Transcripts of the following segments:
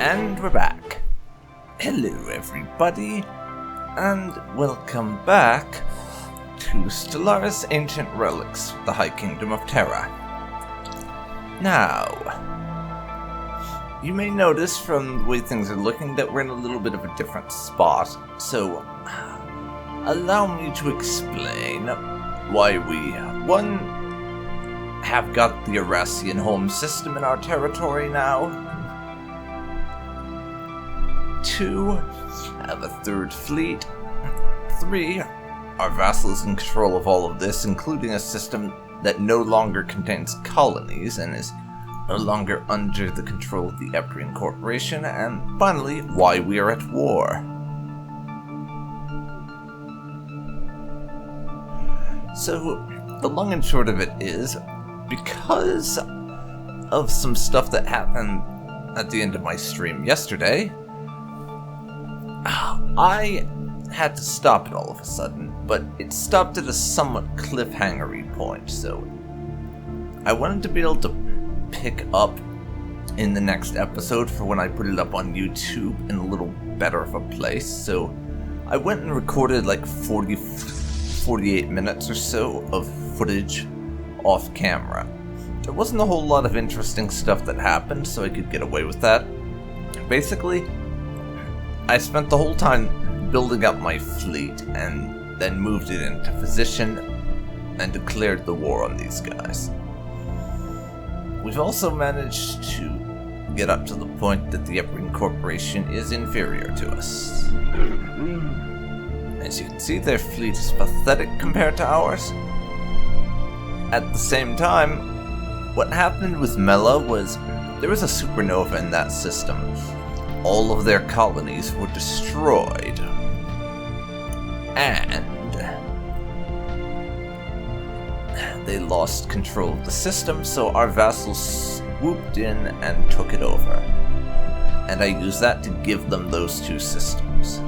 And we're back. Hello everybody, and welcome back to Stellaris Ancient Relics, the High Kingdom of Terra. Now, you may notice from the way things are looking that we're in a little bit of a different spot, so allow me to explain why we, one, have got the Erasian home system in our territory now, 2, have a third fleet, 3, our vassals in control of all of this, including a system that no longer contains colonies and is no longer under the control of the Eprian Corporation, and finally, why we are at war. So, the long and short of it is, because of some stuff that happened at the end of my stream yesterday, I had to stop it all of a sudden, but it stopped at a somewhat cliffhangery point, so I wanted to be able to pick up in the next episode for when I put it up on YouTube in a little better of a place, so I went and recorded like 48 minutes or so of footage off camera. There wasn't a whole lot of interesting stuff that happened, so I could get away with that. Basically, I spent the whole time building up my fleet and then moved it into position and declared the war on these guys. We've also managed to get up to the point that the Eprian Corporation is inferior to us. As you can see, their fleet is pathetic compared to ours. At the same time, what happened with Mela was there was a supernova in that system. All of their colonies were destroyed. And they lost control of the system, so our vassals swooped in and took it over. And I used that to give them those two systems.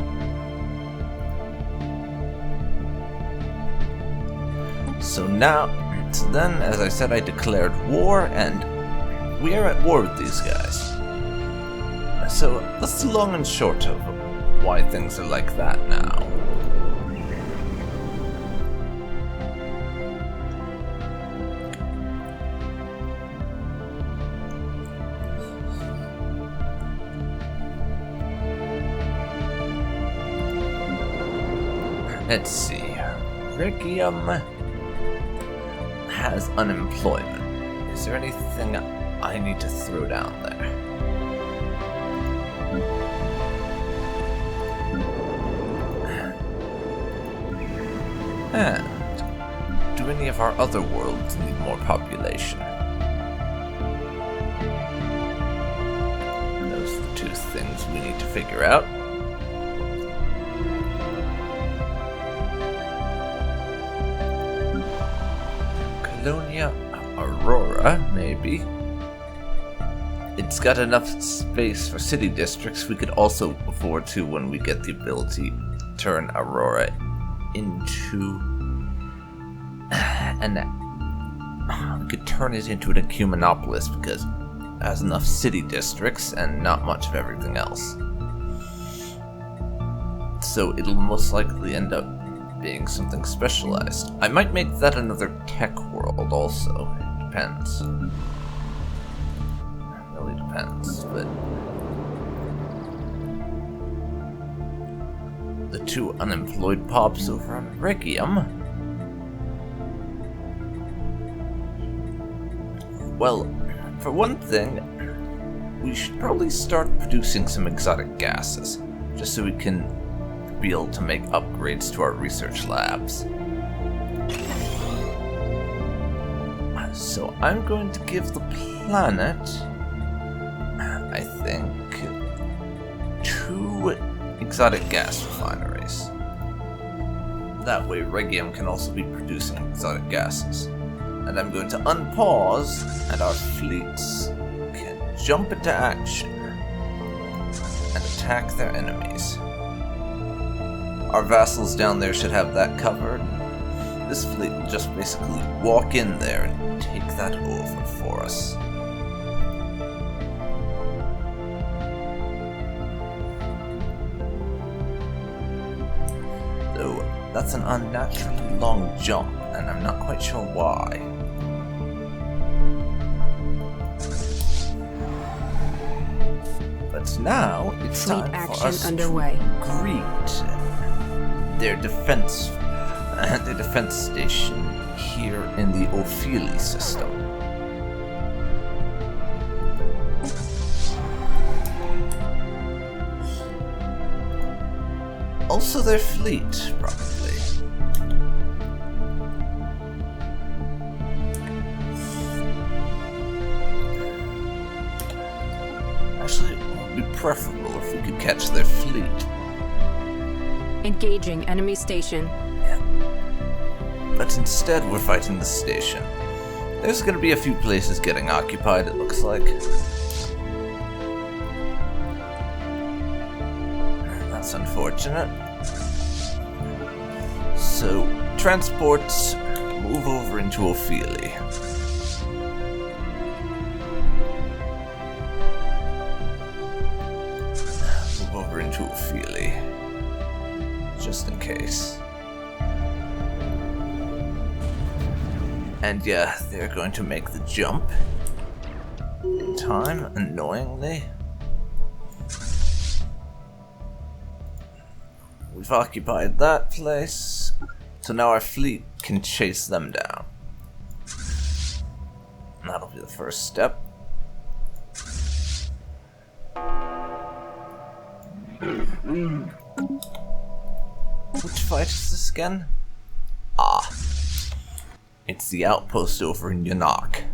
So then, as I said, I declared war, and we are at war with these guys. So that's the long and short of why things are like that now. Let's see. Regium has unemployment. Is there anything I need to throw down there? And do any of our other worlds need more population? Those are the two things we need to figure out. Colonia Aurora, maybe. It's got enough space for city districts. We could also afford to when we get the ability to turn Aurora into we could turn it into an ecumenopolis because it has enough city districts and not much of everything else. So it'll most likely end up being something specialized. I might make that another tech world also. It depends. It really depends, but the two unemployed pops over on Regium. Well, for one thing, we should probably start producing some exotic gases, just so we can be able to make upgrades to our research labs. So I'm going to give the planet, I think, 2 exotic gas refineries. That way Regium can also be producing exotic gases. And I'm going to unpause, and our fleets can jump into action and attack their enemies. Our vassals down there should have that covered. This fleet will just basically walk in there and take that over for us. So that's an unnaturally long jump, and I'm not quite sure why. But now it's Fleet time action for us underway. to greet their defense station here in the Ophelia system. Also their fleet, probably. Actually, it would be preferable if we could catch their fleet. Engaging enemy station. But instead we're fighting the station. There's gonna be a few places getting occupied, it looks like. That's unfortunate. So, transports move over into Ophelia. Move over into Ophelia. Just in case. And yeah, they're going to make the jump in time, annoyingly. We've occupied that place, so now our fleet can chase them down. And that'll be the first step. Which fight is this again? Ah. It's the outpost over in Yanok.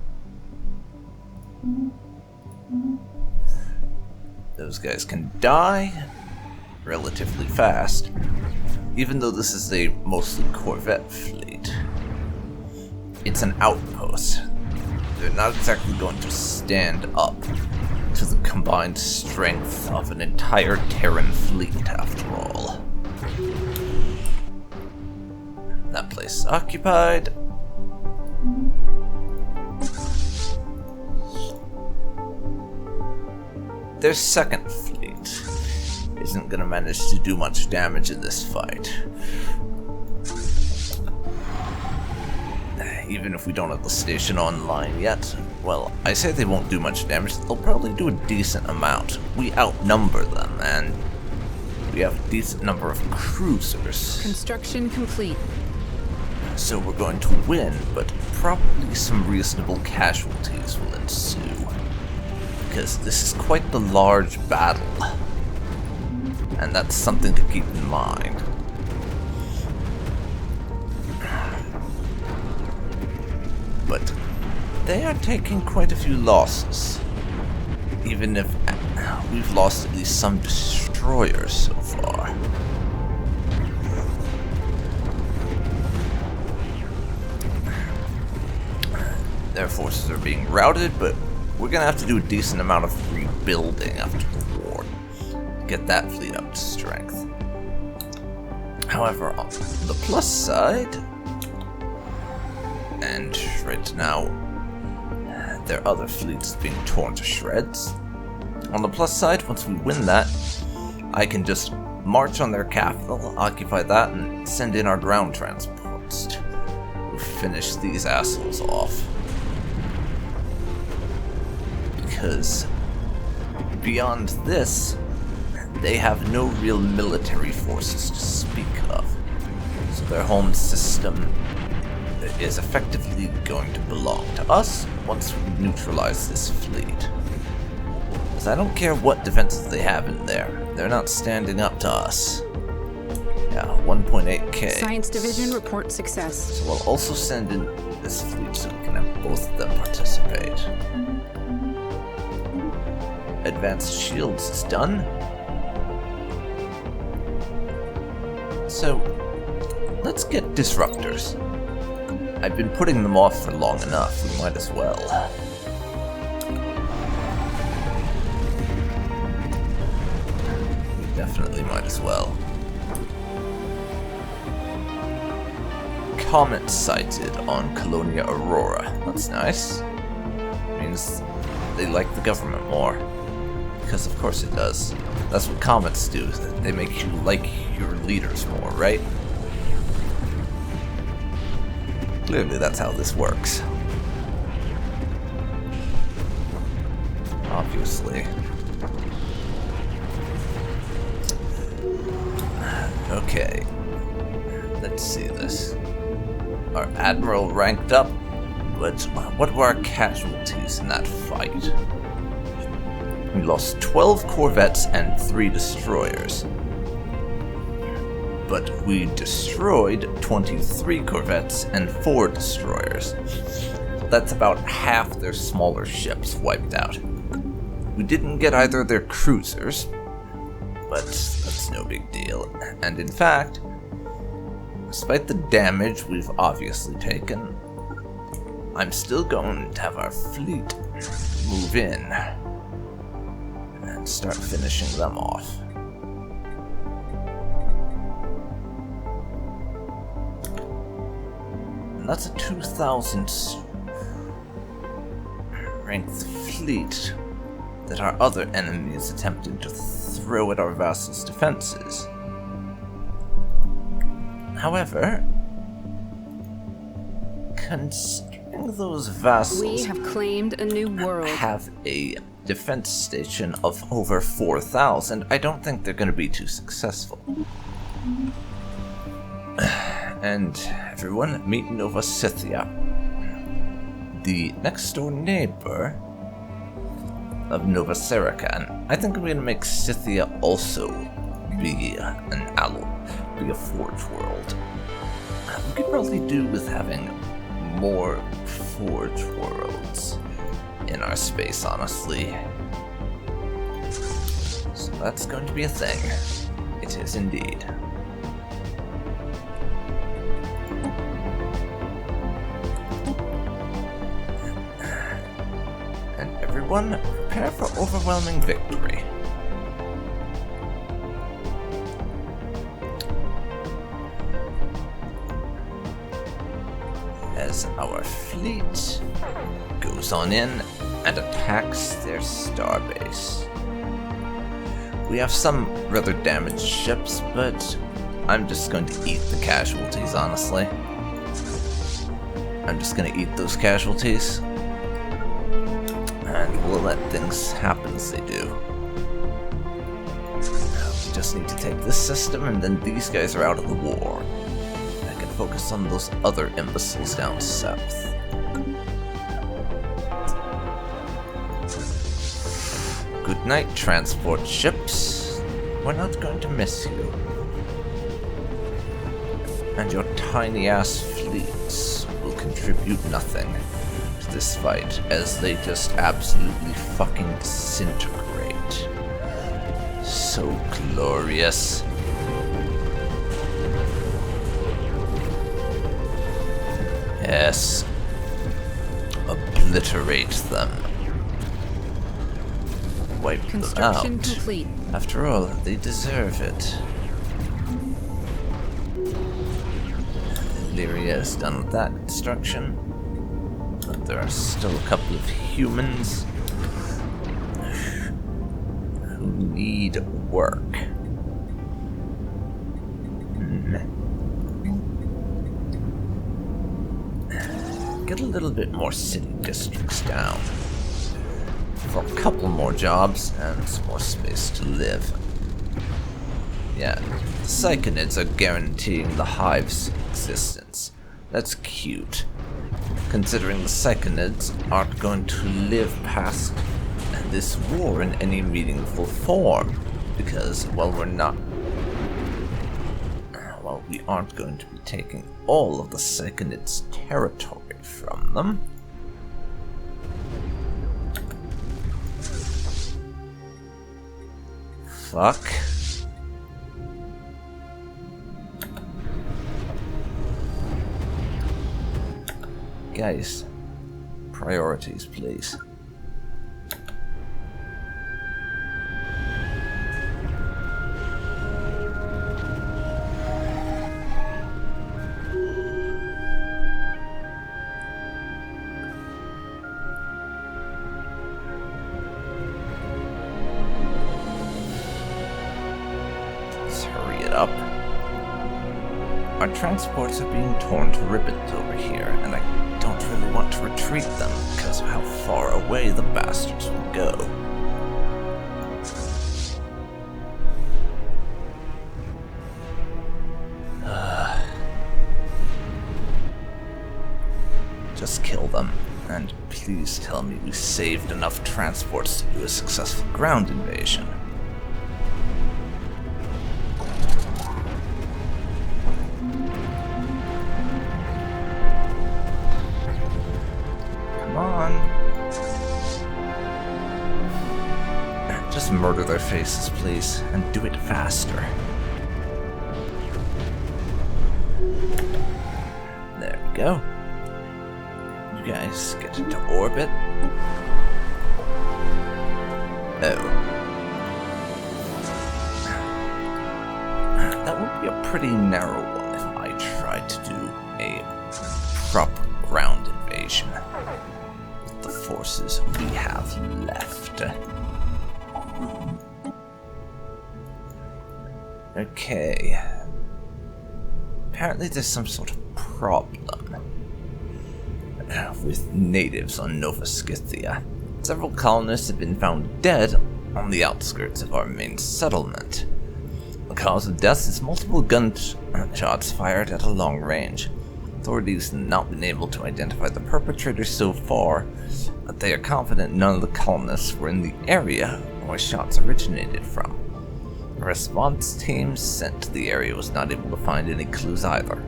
Those guys can die relatively fast, even though this is a mostly Corvette fleet. It's an outpost. They're not exactly going to stand up to the combined strength of an entire Terran fleet, after all. That place is occupied. Their second fleet isn't gonna manage to do much damage in this fight. Even if we don't have the station online yet, well, I say they won't do much damage, they'll probably do a decent amount. We outnumber them, and we have a decent number of cruisers. Construction complete. So we're going to win, but probably some reasonable casualties will ensue. Because this is quite the large battle. And that's something to keep in mind. But they are taking quite a few losses. Even if we've lost at least some destroyers so far. Their forces are being routed, but we're gonna have to do a decent amount of rebuilding after the war to get that fleet up to strength. However, on the plus side, and right now their other fleet is being torn to shreds. On the plus side, once we win that, I can just march on their capital, occupy that, and send in our ground transports to finish these assholes off. Because beyond this, they have no real military forces to speak of. So their home system is effectively going to belong to us once we neutralize this fleet. Because I don't care what defenses they have in there, they're not standing up to us. Yeah, 1.8k. Science Division report success. So we'll also send in this fleet so we can have both of them participate. Advanced shields is done. So, let's get disruptors. I've been putting them off for long enough, we might as well. We definitely might as well. Comet sighted on Colonia Aurora. That's nice. Means they like the government more. Because of course it does. That's what comets do. They make you like your leaders more, right? Clearly that's how this works. Obviously. Okay. Let's see this. Our admiral ranked up, but what were our casualties in that fight? We lost 12 corvettes and 3 destroyers. But we destroyed 23 corvettes and 4 destroyers. That's about half their smaller ships wiped out. We didn't get either their cruisers, but that's no big deal. And in fact, despite the damage we've obviously taken, I'm still going to have our fleet move in and start finishing them off. And that's a 2,000 strength fleet that our other enemies attempted to throw at our vassals' defenses. However, considering those vassals We have claimed a new world. have a defense station of over 4,000, I don't think they're going to be too successful. And everyone, meet Nova Scythia, the next door neighbor of Nova Sarakan. I think I'm going to make Scythia also be be a forge world. We could probably do with having more forge worlds in our space, honestly. So that's going to be a thing. It is indeed. And everyone, prepare for overwhelming victory. As our fleet goes on in and attacks their starbase. We have some rather damaged ships, but I'm just going to eat the casualties, honestly. I'm just going to eat those casualties, and we'll let things happen as they do. We just need to take this system, and then these guys are out of the war. I can focus on those other imbeciles down south. Good night, transport ships. We're not going to miss you. And your tiny-ass fleets will contribute nothing to this fight, as they just absolutely fucking disintegrate. So glorious. Yes. Obliterate them. Wipe them Construction out. complete. After all, they deserve it. Illyria is done with that construction. But there are still a couple of humans who need work. Get a little bit more city districts down. For a couple more jobs and some more space to live. Yeah, the Psychonids are guaranteeing the Hive's existence. That's cute. Considering the Psychonids aren't going to live past this war in any meaningful form. Because, well, we aren't going to be taking all of the Psychonids' territory from them. Fuck. Guys, priorities, please. Our transports are being torn to ribbons over here, and I don't really want to retreat them because of how far away the bastards will go. Just kill them, and please tell me we saved enough transports to do a successful ground invasion. Come on. Just murder their faces, please, and do it faster. There we go. You guys get into orbit. Oh. That would be a pretty narrow one if I tried to do a proper ground invasion with the forces we have left. Okay. Apparently there's some sort of problem with natives on Nova Scythia. Several colonists have been found dead on the outskirts of our main settlement. The cause of death is multiple gunshots fired at a long range. Authorities have not been able to identify the perpetrators so far, but they are confident none of the colonists were in the area where shots originated from. A response team sent to the area was not able to find any clues either.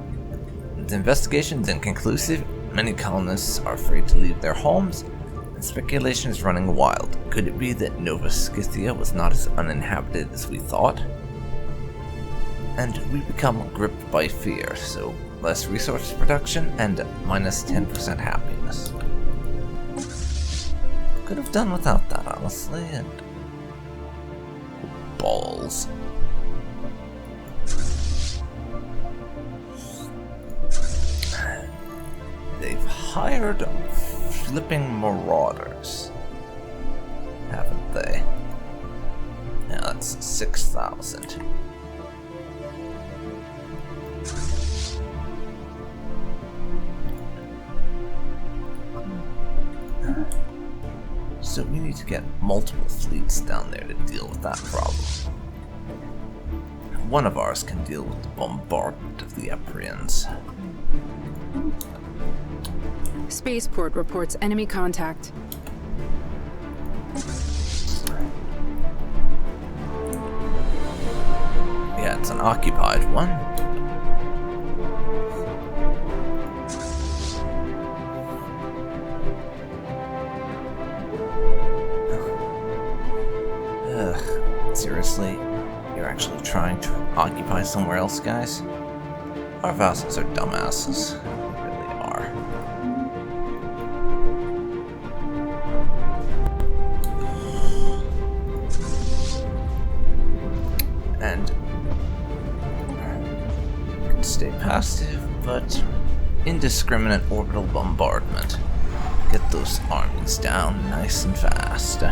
The investigation is inconclusive. Many colonists are afraid to leave their homes, and speculation is running wild. Could it be that Nova Scythia was not as uninhabited as we thought? And we become gripped by fear, so less resource production and minus 10% happiness. Could have done without that, honestly, and balls. They've hired flipping marauders, haven't they? Yeah, that's 6,000. So we need to get multiple fleets down there to deal with that problem. One of ours can deal with the bombardment of the Eprians. Spaceport reports enemy contact. Yeah, it's an occupied one. Ugh, seriously? You're actually trying to occupy somewhere else, guys? Our vassals are dumbasses. They really are. And you can stay passive, but indiscriminate orbital bombardment. Get those armies down nice and fast.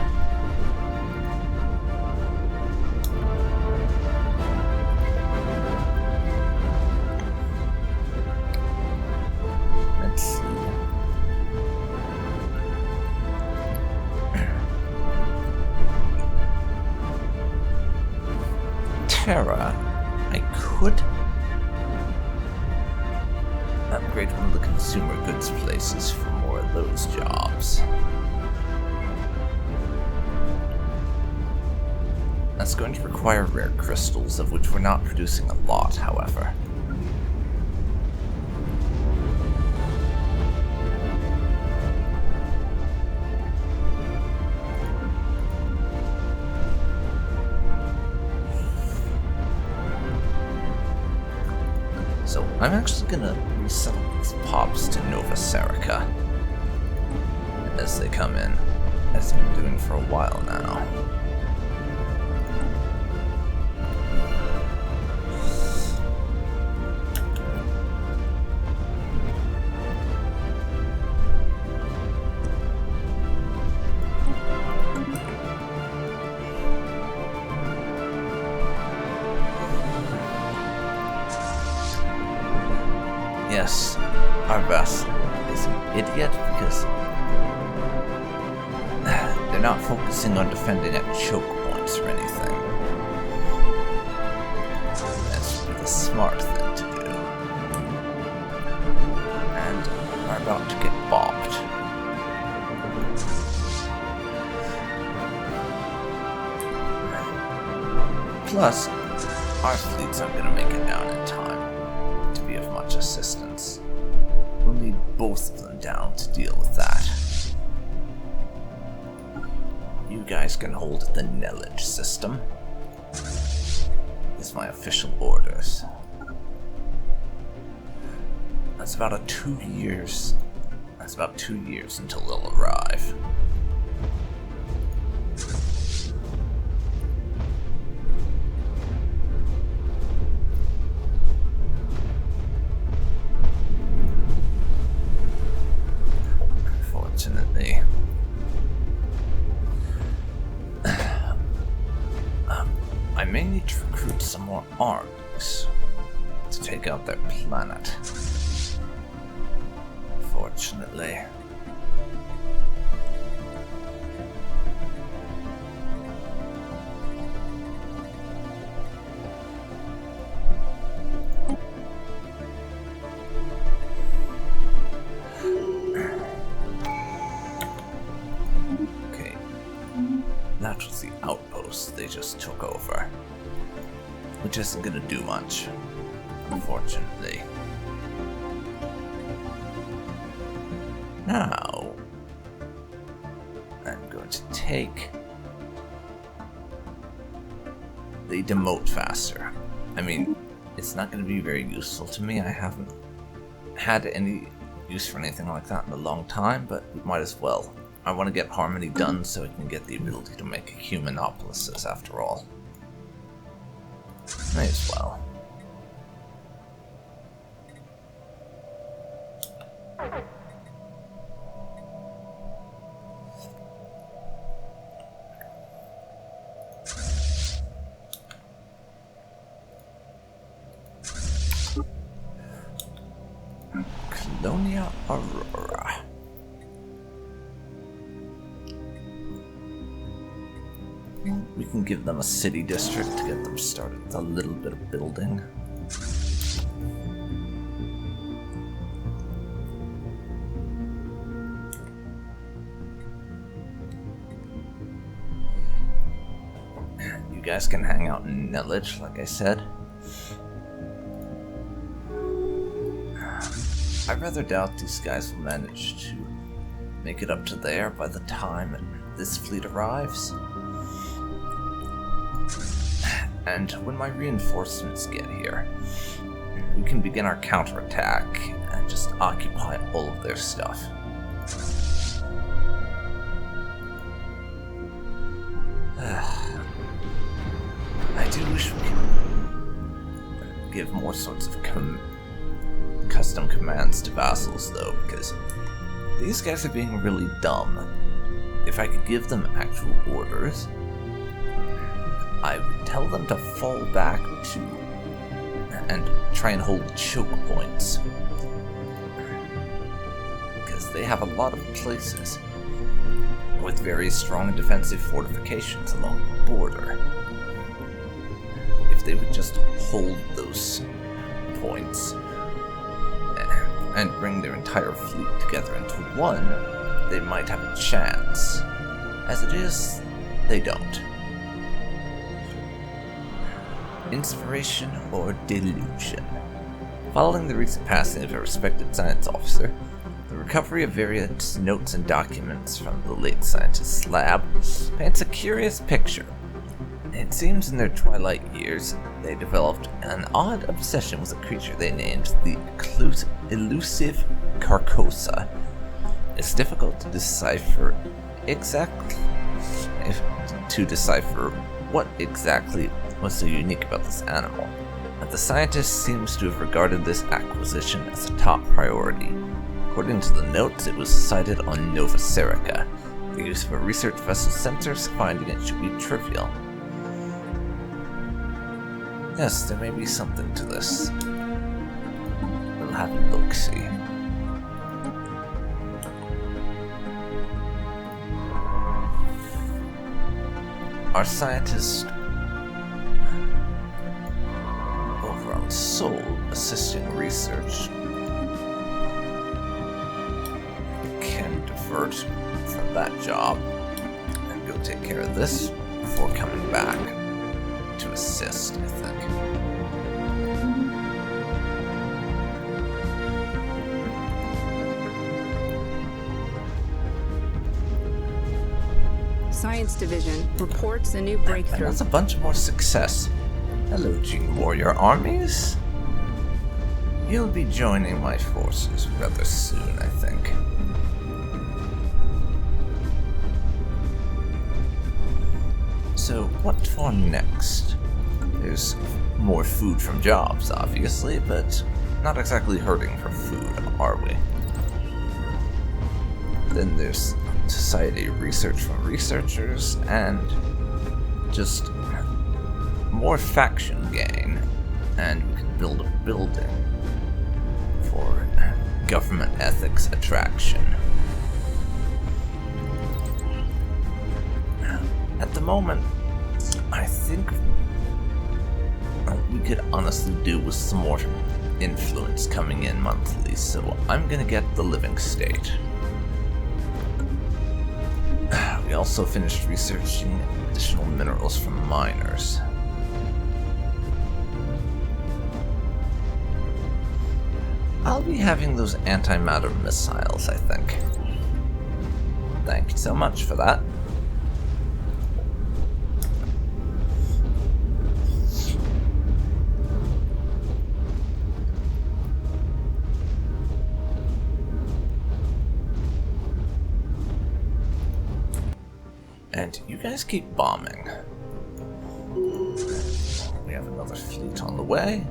Let's see. Terra, I could upgrade one of the consumer goods places for more of those jobs. That's going to require rare crystals, of which we're not producing a lot, however. So I'm actually gonna resettle these pops to Nova Serica as they come in, as I've been doing for a while now. Yes, our vassal is an idiot because they're not focusing on defending at choke points or anything. That's the smart thing to do. And are about to get bopped. Plus, our fleets aren't going to make it down in time to be of much assistance. We'll need both of them down to deal with that. You guys can hold the knowledge system. Is my official orders. That's about 2 years. That's about 2 years until they'll arrive. Unfortunately. I may need to recruit some more armies to take out their planet. Fortunately. Okay. That was the outpost they just took over. Which isn't gonna do much, unfortunately. Now, I'm going to take the demote faster. I mean, it's not going to be very useful to me. I haven't had any use for anything like that in a long time, but we might as well. I want to get Harmony done so I can get the ability to make humanopolises after all. May as well. Colonia Aurora. We can give them a city district to get them started with a little bit of building. You guys can hang out in Nillage, like I said. I rather doubt these guys will manage to make it up to there by the time this fleet arrives. And when my reinforcements get here, we can begin our counterattack and just occupy all of their stuff. I do wish we could give more sorts of custom commands to vassals, though, because these guys are being really dumb. If I could give them actual orders, I would tell them to fall back to and try and hold choke points, because they have a lot of places with very strong defensive fortifications along the border. If they would just hold those points and bring their entire fleet together into one, they might have a chance. As it is, they don't. Inspiration or delusion. Following the recent passing of a respected science officer, the recovery of various notes and documents from the late scientist's lab paints a curious picture. It seems in their twilight years, they developed an odd obsession with a creature they named the elusive Carcosa. It's difficult to decipher what exactly was so unique about this animal, but the scientist seems to have regarded this acquisition as a top priority. According to the notes, it was sighted on Nova Serica. The use of a research vessel sensors finding it should be trivial. Yes, there may be something to this. We'll have a look-see. Our scientist over on Sol assisting research can divert from that job and go take care of this before coming back to assist, I think. Science Division reports a new And breakthrough. that's a bunch more success. Hello, Gene Warrior armies. You'll be joining my forces rather soon, I think. So, what for next? There's more food from jobs, obviously, but not exactly hurting for food, are we? Then there's society research from researchers, and just more faction gain, and we can build a building for government ethics attraction. At the moment, I think we could honestly do with some more influence coming in monthly, so I'm gonna get the living state. We also finished researching additional minerals from miners. I'll be having those antimatter missiles, I think. Thank you so much for that. And you guys keep bombing. We have another fleet on the way.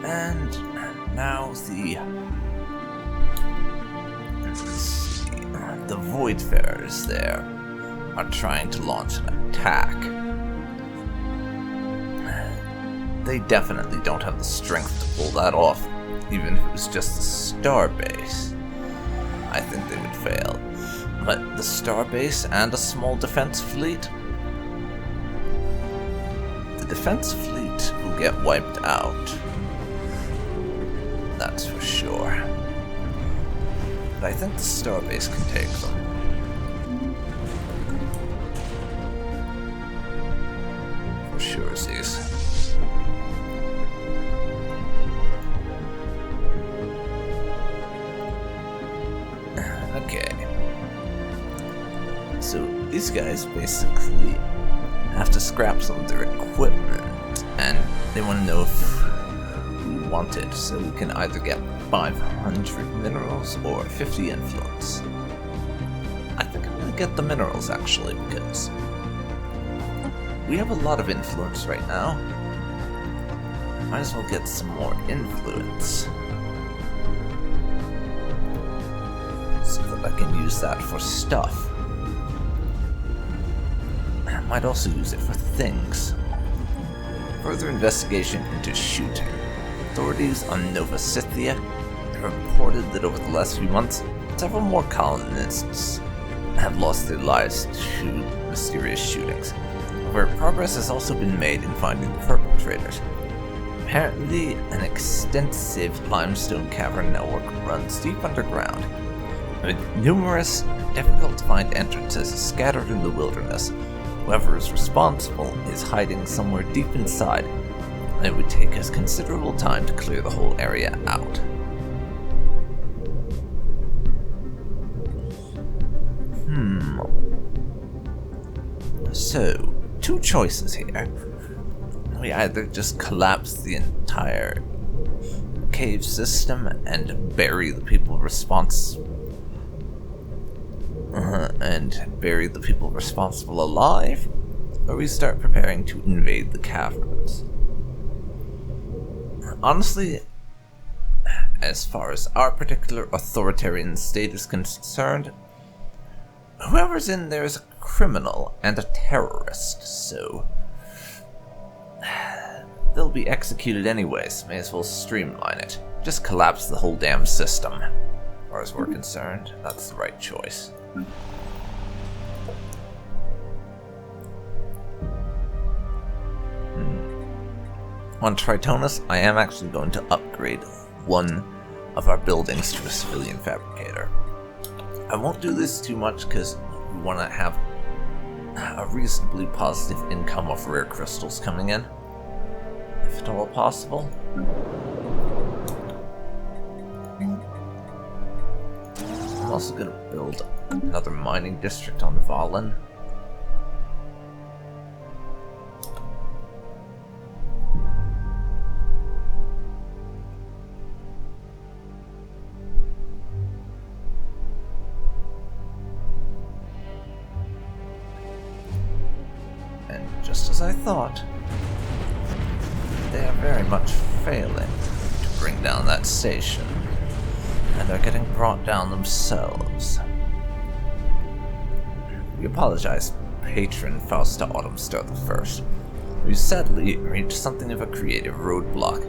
And now the Voidfarers there are trying to launch an attack. They definitely don't have the strength to pull that off, even if it was just a star base. I think they would fail. But the star base and a small defense fleet? The defense fleet will get wiped out. That's for sure. But I think the star base can take them. Sure sees. Okay. So these guys basically have to scrap some of their equipment, and they want to know if we want it, so we can either get 500 minerals or 50 influence. I think I'm gonna get the minerals actually, because we have a lot of influence right now. Might as well get some more influence, so that I can use that for stuff. I might also use it for things. Further investigation into shooting. Authorities on Nova Scythia have reported that over the last few months, several more colonists have lost their lives to mysterious shootings. Where progress has also been made in finding the perpetrators. Apparently, an extensive limestone cavern network runs deep underground, with numerous, difficult-to-find entrances scattered in the wilderness. Whoever is responsible is hiding somewhere deep inside, and it would take us considerable time to clear the whole area out. So, two choices here. We either just collapse the entire cave system and bury the people responsible alive, or we start preparing to invade the caverns. Honestly, as far as our particular authoritarian state is concerned, whoever's in there is a criminal and a terrorist, so they'll be executed anyways. May as well streamline it. Just collapse the whole damn system. As far as we're concerned, that's the right choice. On Tritonus, I am actually going to upgrade one of our buildings to a civilian fabricator. I won't do this too much because we want to have a reasonably positive income of rare crystals coming in, if at all possible. I'm also going to build another mining district on Valen. Just as I thought, they are very much failing to bring down that station, and they're getting brought down themselves. We apologize, patron Fausta Autumnstar I. We sadly reached something of a creative roadblock.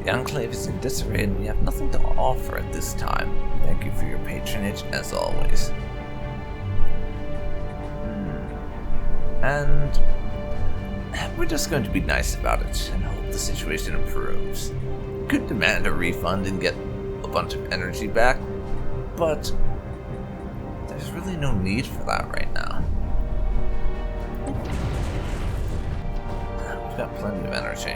The Enclave is in disarray and we have nothing to offer at this time. Thank you for your patronage, as always. And we're just going to be nice about it and hope the situation improves. We could demand a refund and get a bunch of energy back, but there's really no need for that right now. We've got plenty of energy.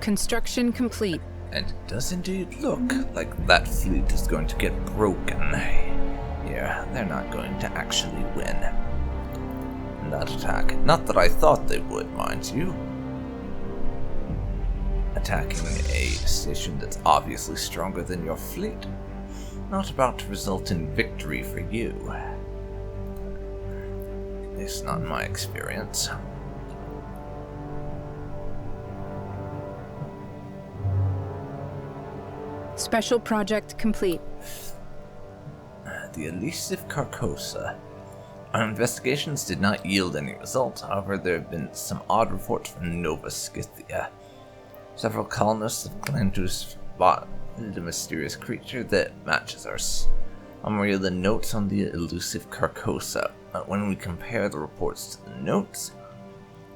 Construction complete. And it does indeed look like that fleet is going to get broken. Yeah, they're not going to actually win that attack. Not that I thought they would, mind you. Attacking a station that's obviously stronger than your fleet. Not about to result in victory for you. At least not in my experience. Special project complete. The elusive Carcosa. Our investigations did not yield any results, however there have been some odd reports from Nova Scythia. Several colonists have claimed to have spotted a mysterious creature that matches our summary of the notes on the elusive Carcosa. But when we compare the reports to the notes,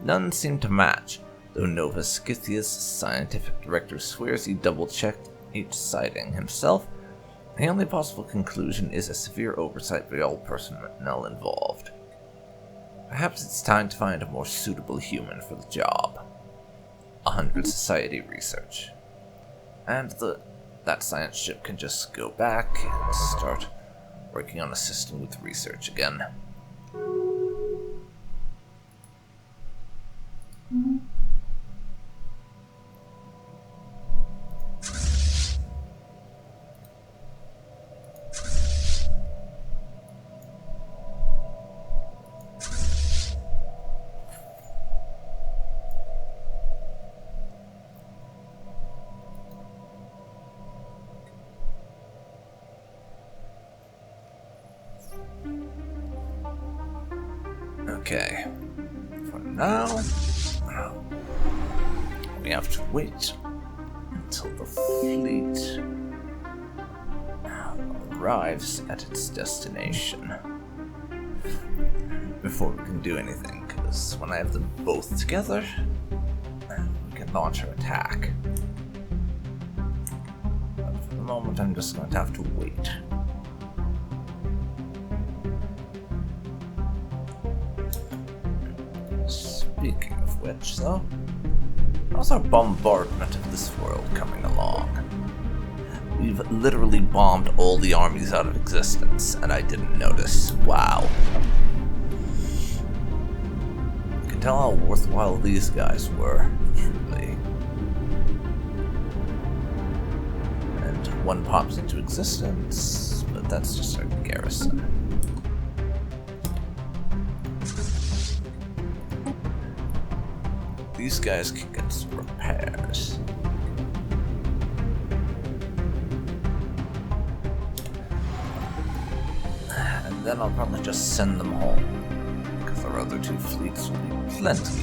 none seem to match, though Nova Scythia's scientific director swears he double-checked each sighting himself. The only possible conclusion is a severe oversight by all personnel involved. Perhaps it's time to find a more suitable human for the job. 100 society research. And that science ship can just go back and start working on a system with research again. Okay, for now, we have to wait until the fleet arrives at its destination before we can do anything, because when I have them both together, we can launch our attack. But for the moment, I'm just going to have to wait. Speaking of which, though, how's our bombardment of this world coming along? We've literally bombed all the armies out of existence, and I didn't notice. Wow. You can tell how worthwhile these guys were, truly. And one pops into existence, but that's just our garrison. These guys can get some repairs. And then I'll probably just send them home, because our other two fleets will be plenty.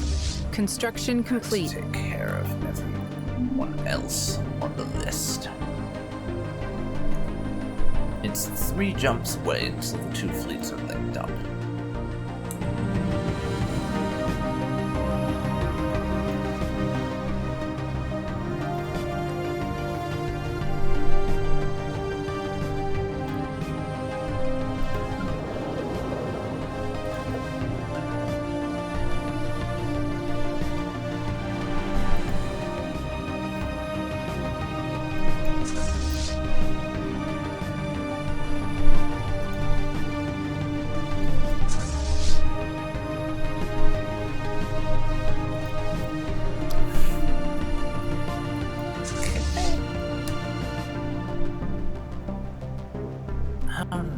Construction complete. To take care of everyone else on the list. It's 3 jumps away until the 2 fleets are linked up.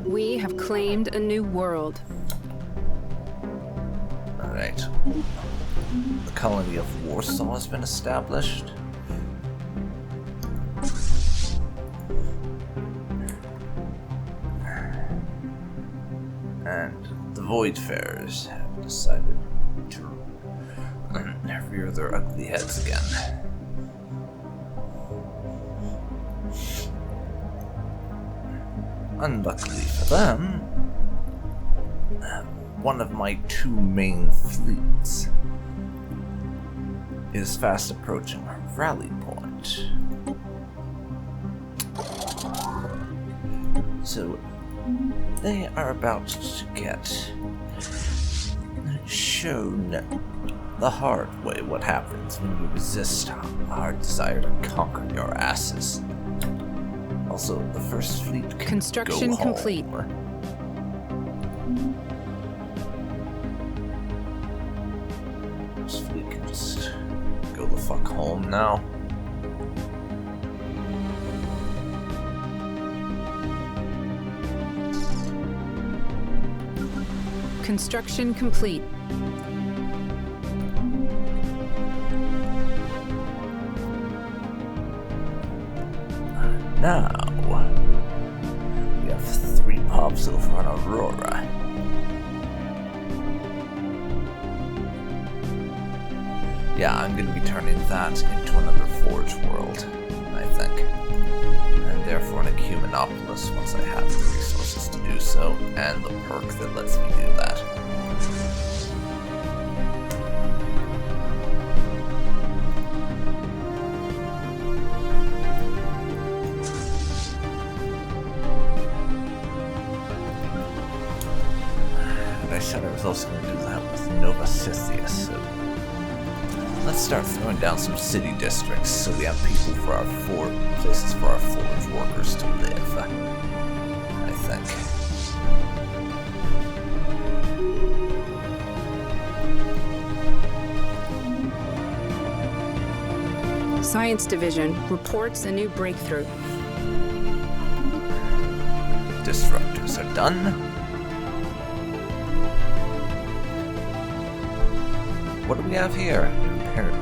We have claimed a new world. Alright. The colony of Warsaw has been established. And the Voidfarers have decided to rear their ugly heads again. Unluckily for them, one of my 2 main fleets is fast approaching our rally point. So they are about to get shown the hard way what happens when you resist our desire to conquer your asses. Also, the first fleet can Construction go home. complete. This fleet can just go the fuck home now. Construction complete. Now, we have 3 pops over on Aurora. Yeah, I'm gonna be turning that into another Forge world, I think. And therefore an Ecumenopolis once I have the resources to do so, and the perk that lets me do that. I said I was also going to do that with Nova Scythia, so let's start throwing down some city districts so we have people for our places for our forge workers to live, I think. Science Division reports a new breakthrough. Disruptors are done. What do we have here?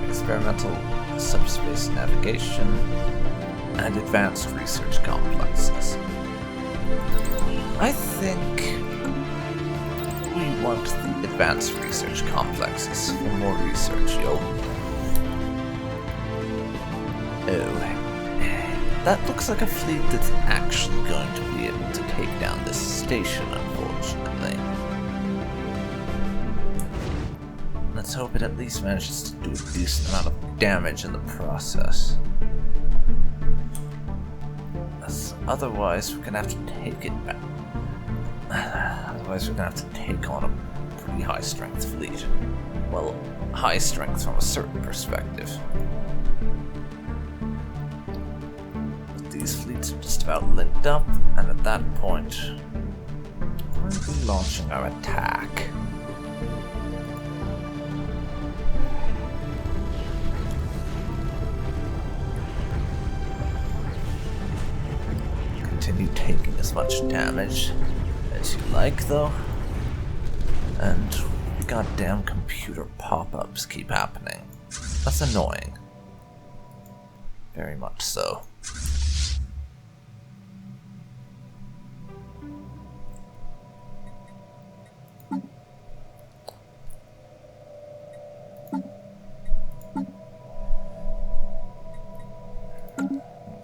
Experimental subspace navigation and advanced research complexes. I think we want the advanced research complexes for more research, yo. Oh, that looks like a fleet that's actually going to be able to take down this station, unfortunately. Let's hope it at least manages to do a decent amount of damage in the process. Otherwise, we're gonna have to take it back. Otherwise, we're gonna have to take on a pretty high-strength fleet. Well, high strength from a certain perspective. But these fleets are just about linked up, and at that point, we're going to be launching our attack. Continue taking as much damage as you like, though, and goddamn computer pop-ups keep happening. That's annoying. Very much so.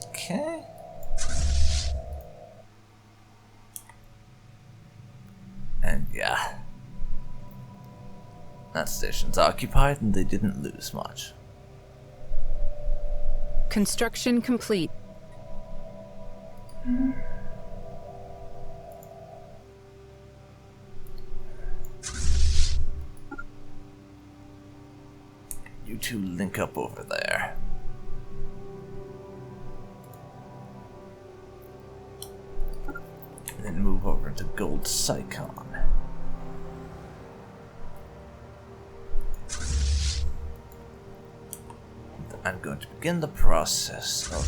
Okay. And yeah. That station's occupied and they didn't lose much. Construction complete. You two link up over there. And then move over to Gold Psychon. I'm going to begin the process of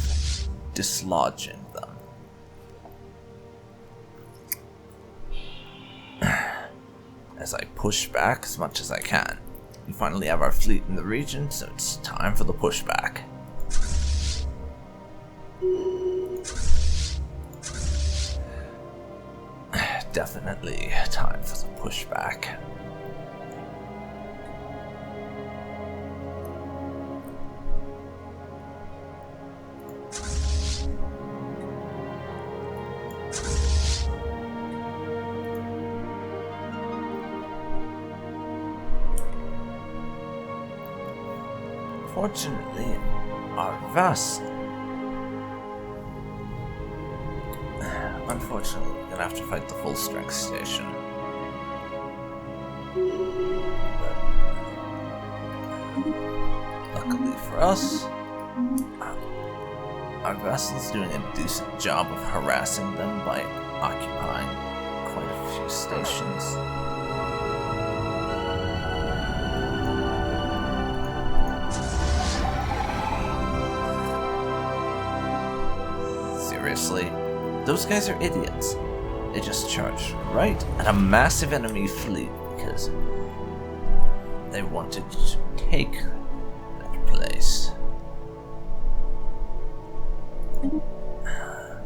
dislodging them. As I push back as much as I can. We finally have our fleet in the region, so it's time for the pushback. Definitely time for the pushback. Unfortunately, our vassal. Unfortunately, we're gonna have to fight the full strength station. But luckily for us, our vassal's doing a decent job of harassing them by occupying quite a few stations. Seriously, those guys are idiots. They just charged right at a massive enemy fleet because they wanted to take that place.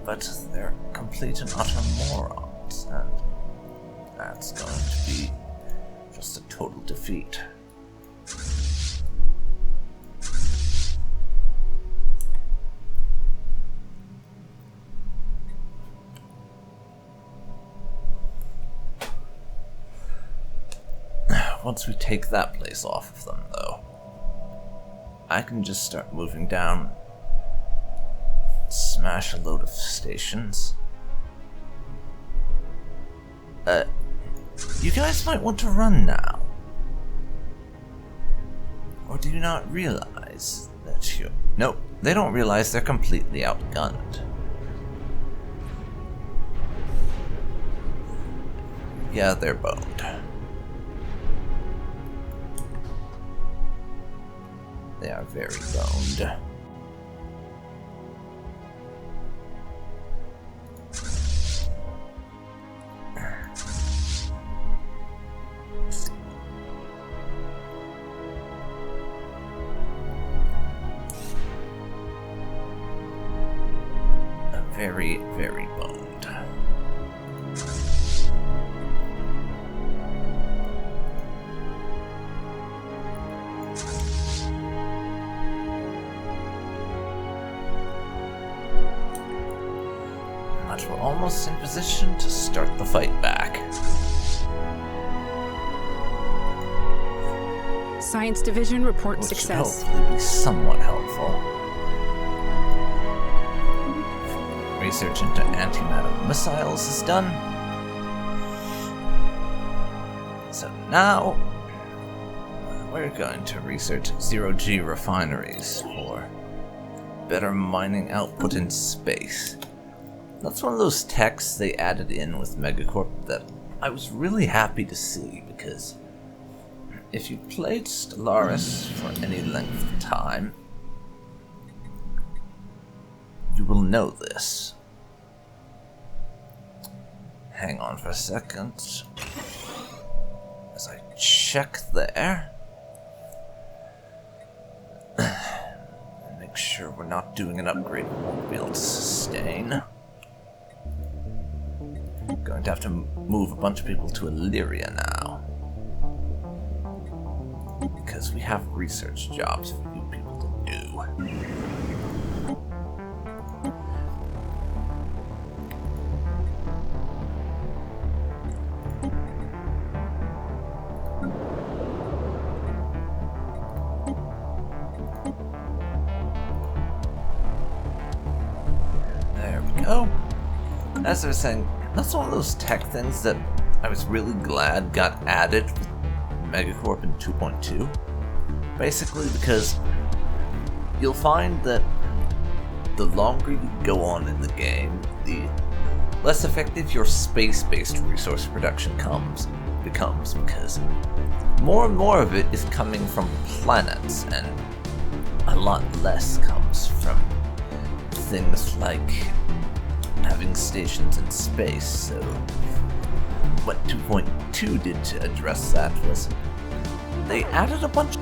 But they're complete and utter morons, and that's going to be just a total defeat. Once we take that place off of them, though, I can just start moving down, smash a load of stations. You guys might want to run now. Or do you not realize that you... Nope, they don't realize they're completely outgunned. Yeah, they're boned. They are very boned. Very, very boned. But we're almost in position to start the fight back. Science Division report Which success. should hopefully be somewhat helpful. Research into anti-matter missiles is done. So now, we're going to research zero-G refineries for better mining output in space. That's one of those techs they added in with Megacorp that I was really happy to see, because if you played Stellaris for any length of time, you will know this. Hang on for a second. As I check there. Make sure we're not doing an upgrade we won't be able to sustain. I'm going to have to move a bunch of people to Illyria now. Because we have research jobs for you people to do. As I was saying, that's one of those tech things that I was really glad got added with Megacorp in 2.2. Basically because you'll find that the longer you go on in the game, the less effective your space-based resource production becomes, because more and more of it is coming from planets, and a lot less comes from things like having stations in space. So what 2.2 did to address that was they added a bunch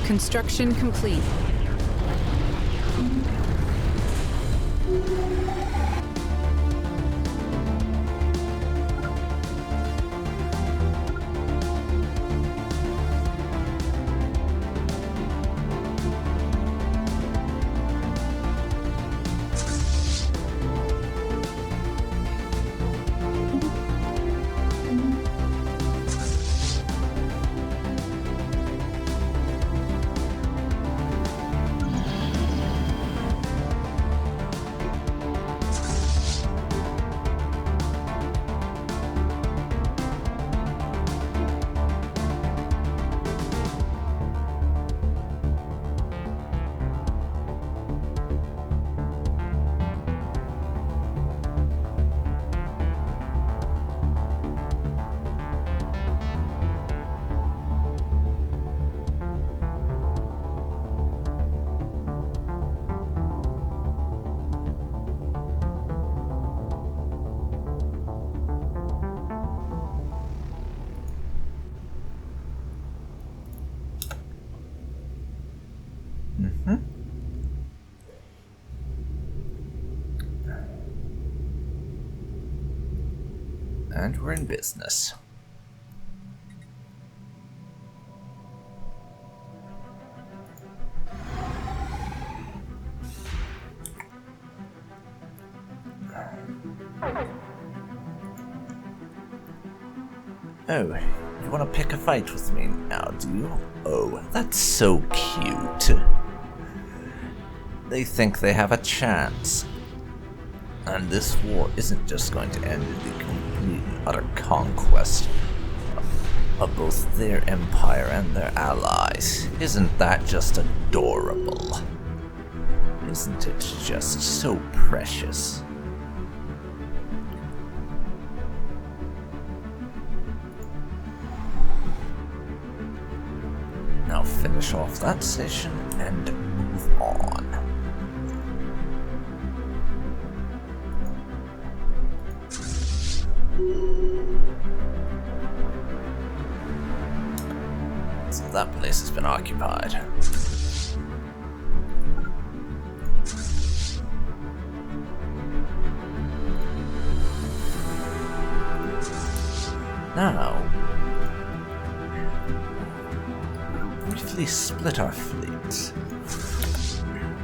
Construction complete. And we're in business. Oh, you want to pick a fight with me now, do you? Oh, that's so cute. they think they have a chance. And this war isn't just going to end in the complete and utter conquest of both their empire and their allies. Isn't that just adorable? Isn't it just so precious? Now finish off that station and move on. So that place has been occupied. Now, briefly split our fleets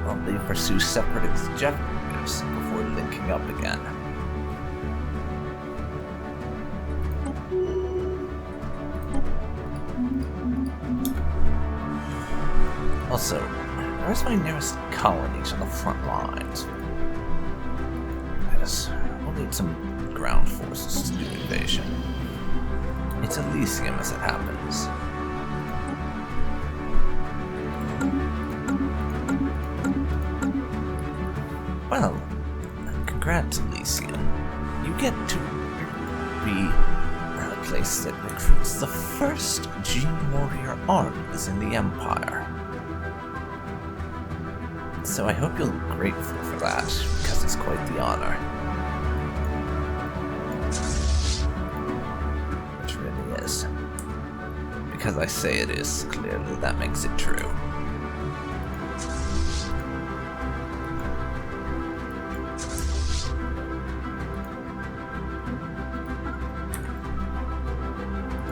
while they pursue separate objectives before linking up again. Also, where's my nearest colony to the front lines? Yes, we'll need some ground forces to do invasion. It's Elysium as it happens. Well, congrats, Elysium. You get to be a place that recruits the first Gene Warrior armies in the Empire. So I hope you'll be grateful for that, because it's quite the honor. It really is. Because I say it is, clearly that makes it true.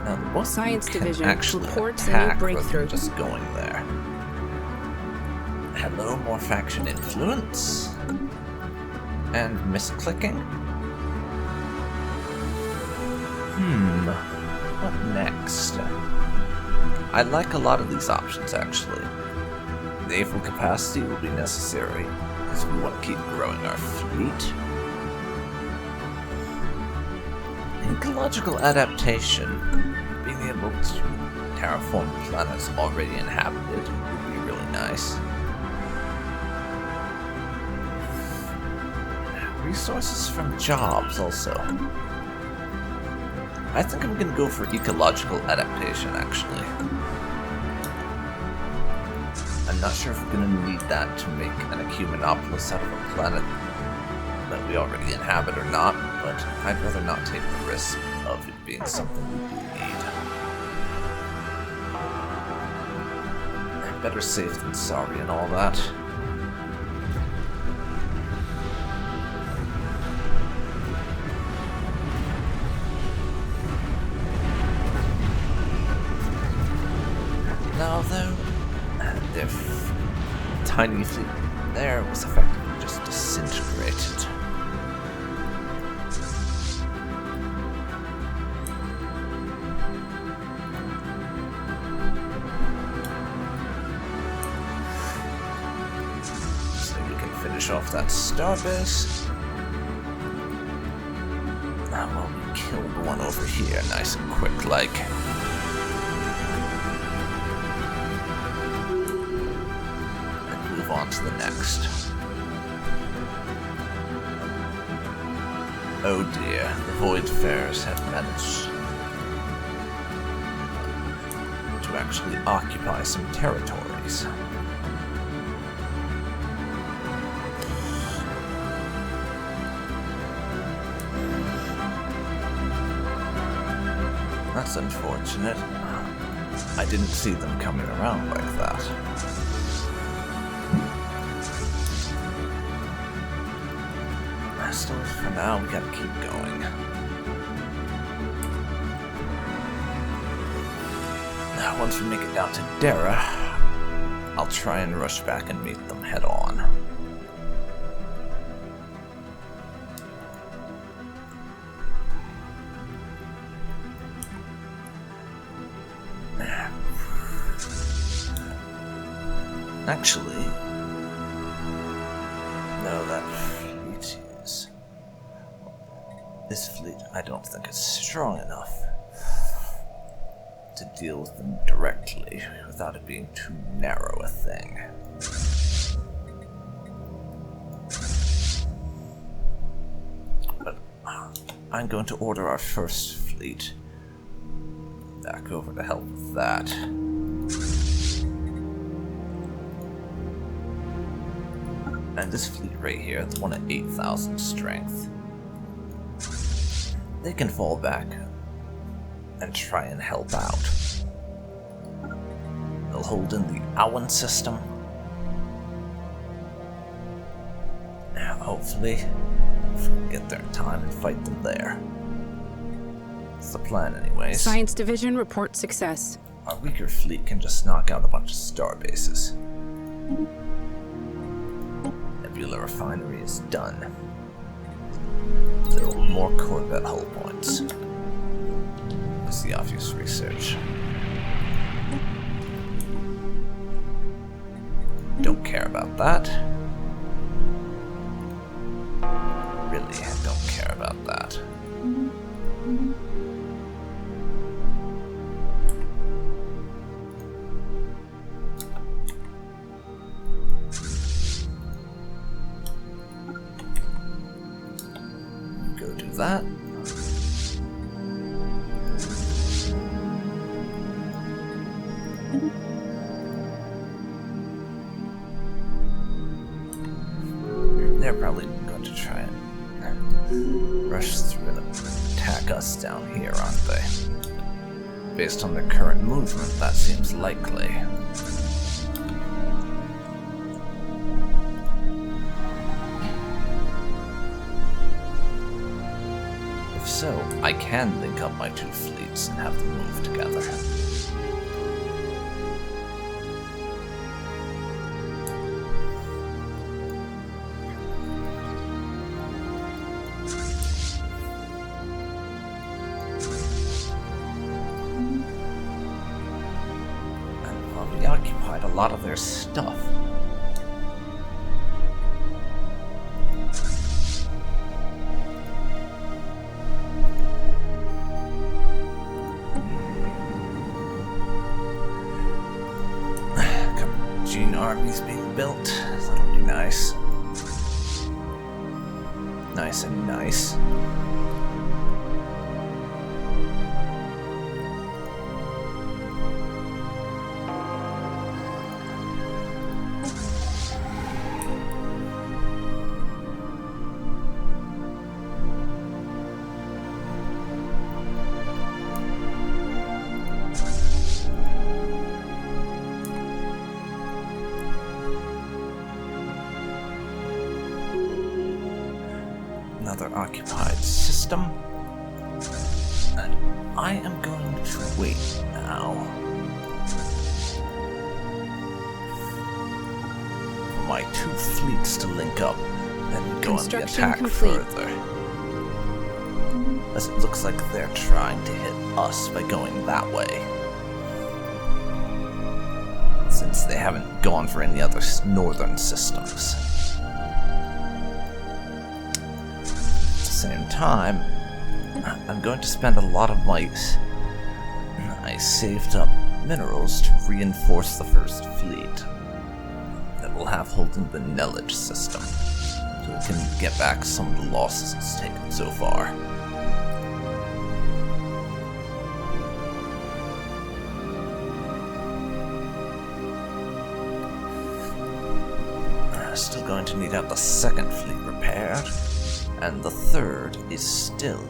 Now, what Science Division actually reports a new attack breakthrough. rather than just going there. Hello, more faction influence. And misclicking. What next? I like a lot of these options, actually. Naval capacity will be necessary, as we want to keep growing our fleet. Ecological adaptation, being able to terraform planets already inhabited, would be really nice. Resources from jobs, also. I think I'm gonna go for ecological adaptation, actually. I'm not sure if we're gonna need that to make an ecumenopolis out of a planet that we already inhabit or not, but I'd rather not take the risk of it being something we do need. Better safe than sorry and all that. Now, though, their tiny fleet there was effectively just disintegrated. So we can finish off that starbase. Now, well, we killed one over here, nice and quick, like. On to the next. Oh dear, the Voidfarers have managed to actually occupy some territories. That's unfortunate. I didn't see them coming around like that. Still, for now, we gotta keep going. Now, once we make it down to Terra, I'll try and rush back and meet them head on. Actually, This fleet, I don't think, is strong enough to deal with them directly without it being too narrow a thing. But I'm going to order our first fleet back over to help with that. And this fleet right here, the one at 8,000 strength, they can fall back and try and help out. They'll hold in the Owen system. Hopefully, we'll get there in time and fight them there. That's the plan anyways. Science Division report success. Our weaker fleet can just knock out a bunch of star bases. Nebula refinery is done. Still more Corvette hull points. Is the obvious research. Don't care about that. Really don't care about that. Go do that. They're probably going to try and rush through and attack us down here, aren't they? Based on their current movement, that seems likely. If so, I can link up my two fleets and have them move together. Occupied a lot of their stuff. Gene armies being built. That'll be nice. Nice and nice. Another occupied system. And I am going to wait now for my two fleets to link up and go on the attack further. As it looks like they're trying to hit us by going that way. Since they haven't gone for any other northern systems. Same time, I'm going to spend a lot of my saved up minerals to reinforce the first fleet that will have holding the knowledge system, so it can get back some of the losses it's taken so far. Still going to need to have the second fleet repaired. And the third is still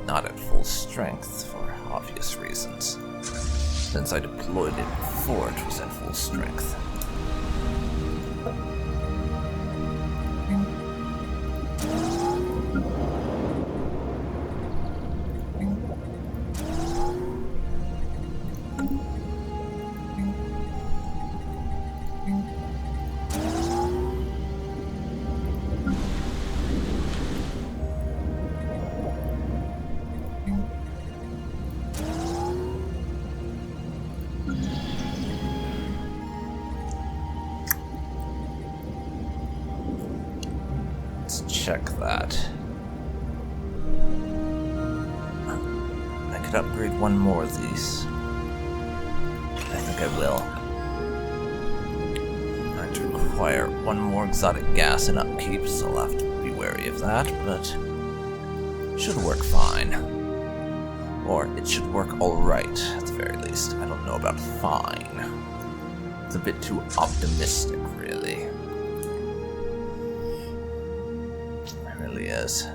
not at full strength for obvious reasons, since I deployed it before it was at full strength. Check that. could upgrade one more of these. I think I will. I'd require one more exotic gas in upkeep, so I'll have to be wary of that, but it should work fine. Or it should work alright, at the very least. I don't know about fine. It's a bit too optimistic, really. It really is.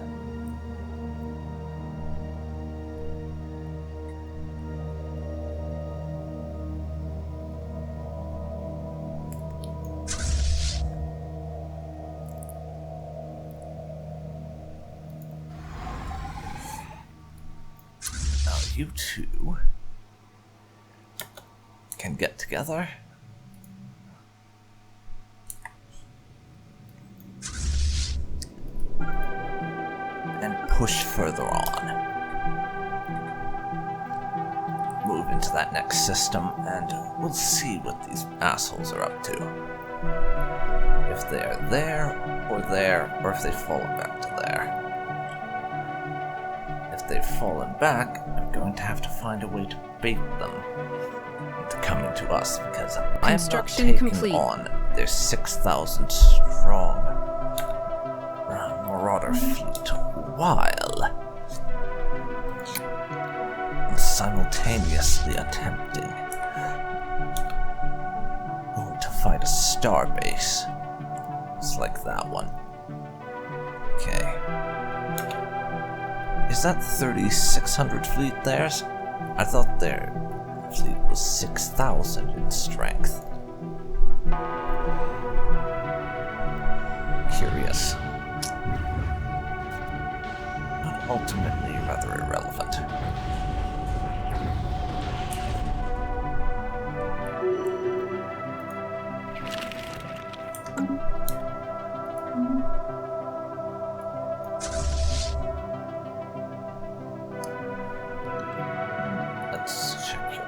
You two can get together and push further on. Move into that next system and we'll see what these assholes are up to. If they're there, or if they've fallen back to there. If they've fallen back, I'm going to have to find a way to bait them into coming to us, because I am not taking on their 6,000 strong marauder fleet while simultaneously attempting to fight a star base. It's like that one. Okay. Is that 3,600 fleet theirs? I thought their fleet was 6,000 in strength. Curious. But ultimately rather irrelevant.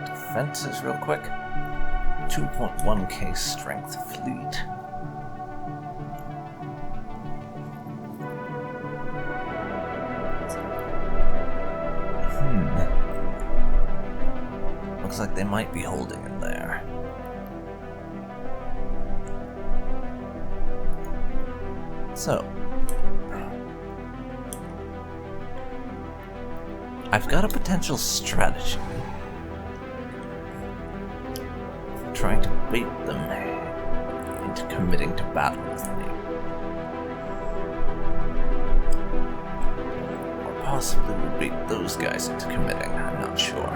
Defenses real quick. 2.1k strength fleet. Looks like they might be holding it there. So, I've got a potential strategy. Trying to bait them into committing to battle with me. Or possibly we'll bait those guys into committing, I'm not sure.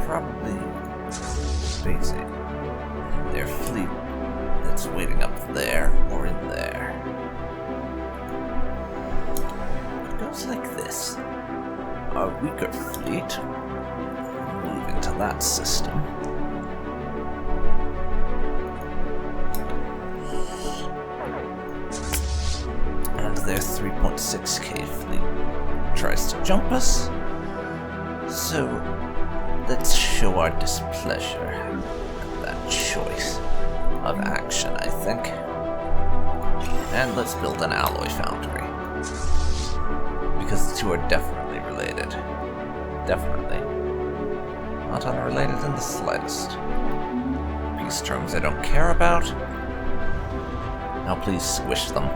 Probably baiting their fleet that's waiting up there or in there. Like this. A weaker fleet. Move into that system. And their 3.6k fleet tries to jump us. So let's show our displeasure at that choice of action, I think. And let's build an alloy foundry. Because the two are definitely related. Definitely. Not unrelated in the slightest. Peace terms I don't care about. Now please squish them.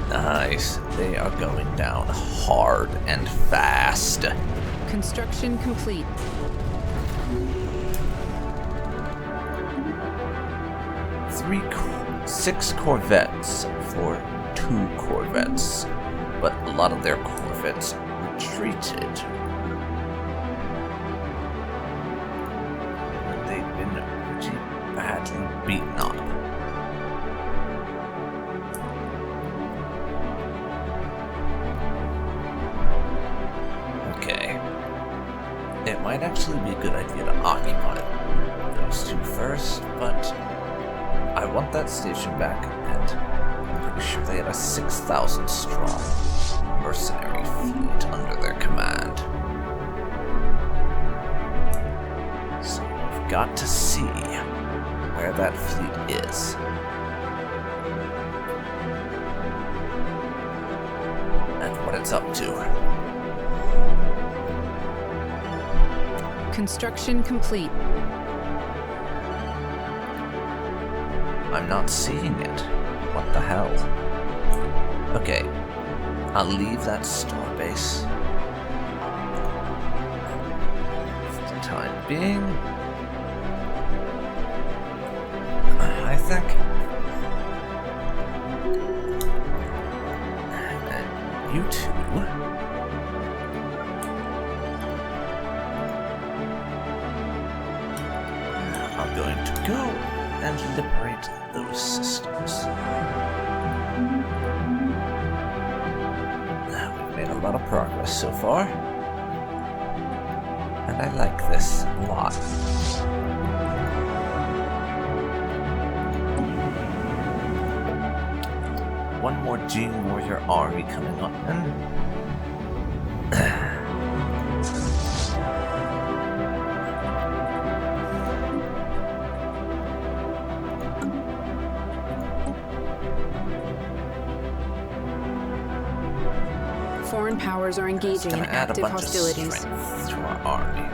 Nice. They are going down hard and fast. Construction complete. 6 corvettes for 2 corvettes, but a lot of their corvettes retreated. They've been pretty badly beaten up. Okay. It might actually be a good idea to occupy those two first, but I want that station back, and I'm pretty sure they had a 6,000 strong mercenary fleet under their command. got to see where that fleet is. And what it's up to. Construction complete. I'm not seeing it. What the hell? Okay, I'll leave that starbase for the time being. I think. And you two. Are going to go and liberate those systems. We've made a lot of progress so far, and I like this a lot. One more Gene Warrior army coming up, and Foreign powers are engaging in active hostilities. To our army.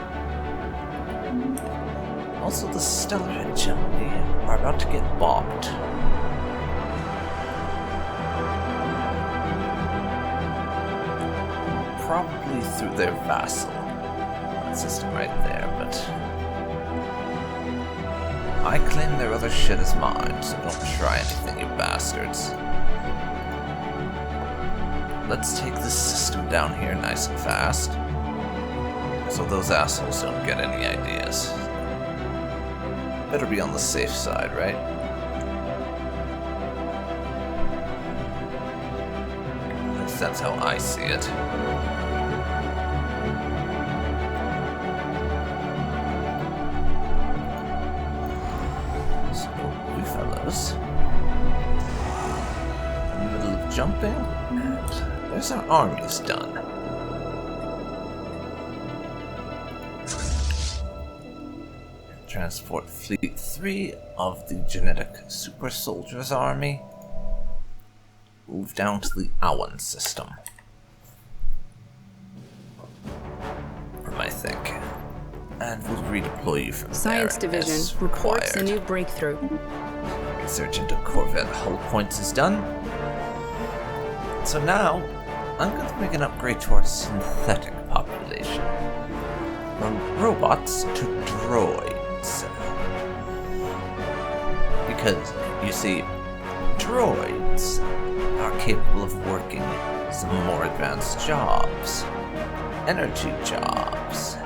Also, the Stellar Hegemony are about to get bombed. Probably through their vassal system right there, but I claim their other shit is mine, so don't try anything, you bastards. Let's take this system down here nice and fast, so those assholes don't get any ideas. Better be on the safe side, right? At least that's how I see it. So, you fellows, in the middle of jumping, and there's our armies done. Transport Fleet 3 of the Genetic Super Soldiers Army. Move down to the Awan system. I think. And we'll redeploy you from Science there Division reports a new breakthrough. Research into Corvette hull points is done. So now, I'm going to make an upgrade to our synthetic population. From robots to droids. Because, you see, droids are capable of working some more advanced jobs. Energy jobs.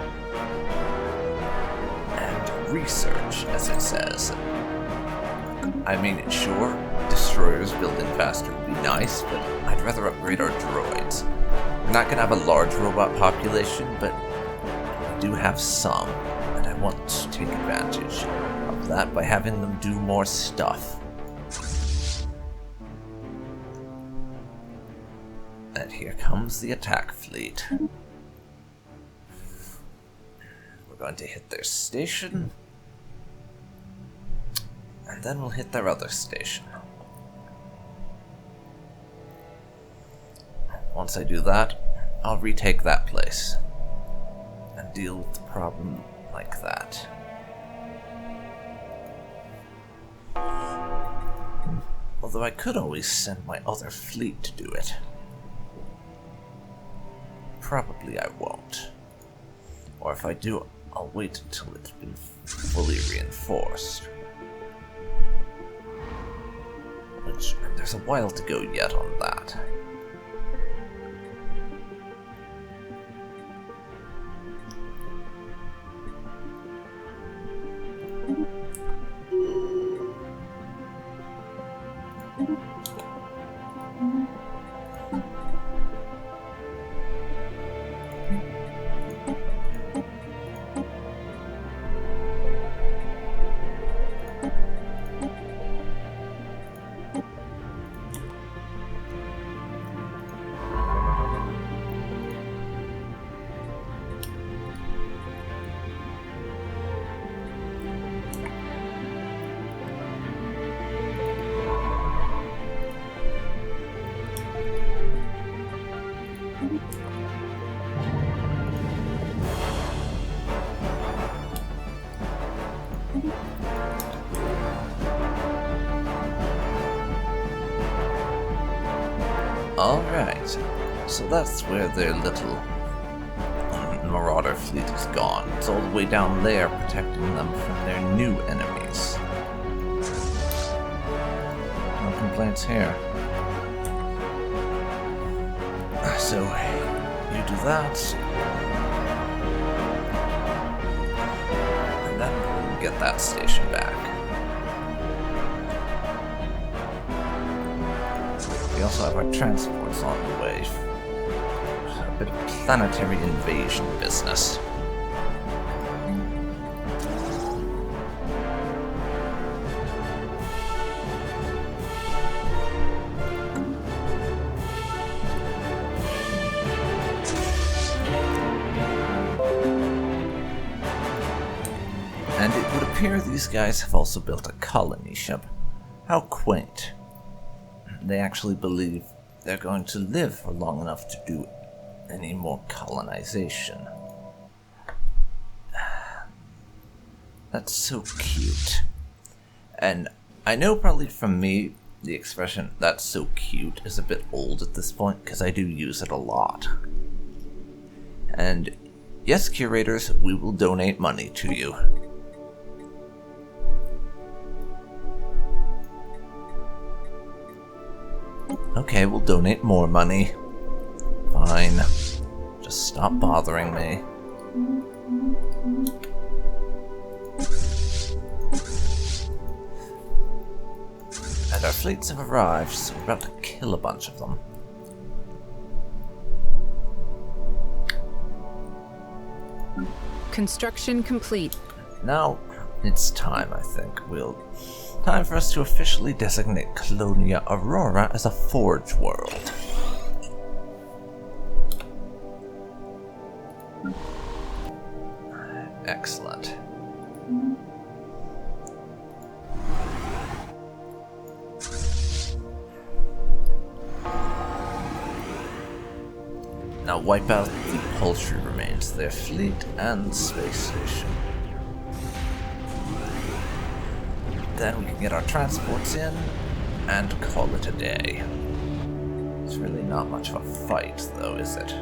And research, as it says. I mean, sure, destroyers building faster would be nice, but I'd rather upgrade our droids. We're not going to have a large robot population, but we do have some, and I want to take advantage of that by having them do more stuff. And here comes the attack fleet. We're going to hit their station. And then we'll hit their other station. Once I do that, I'll retake that place. And deal with the problem like that. Although I could always send my other fleet to do it. Probably I won't. Or if I do, I'll wait until it's been fully reinforced. Which, there's a while to go yet on that. So that's where their little marauder fleet is gone. It's all the way down there, protecting them from their new enemies. No complaints here. So, you do that. And then we'll get that station back. We also have our transports on the way. A bit of planetary invasion business. And it would appear these guys have also built a colony ship. How quaint. They actually believe they're going to live for long enough to do any more colonization. That's so cute. And I know probably from me, the expression, "that's so cute," is a bit old at this point, because I do use it a lot. And yes, curators, we will donate money to you. Okay, we'll donate more money. Fine. Just stop bothering me. And our fleets have arrived, so we're about to kill a bunch of them. Construction complete. Now, it's time, I think. Time for us to officially designate Colonia Aurora as a forge world. Excellent. Now wipe out the paltry remains of their fleet and space station. Then we can get our transports in and call it a day. It's really not much of a fight, though, is it?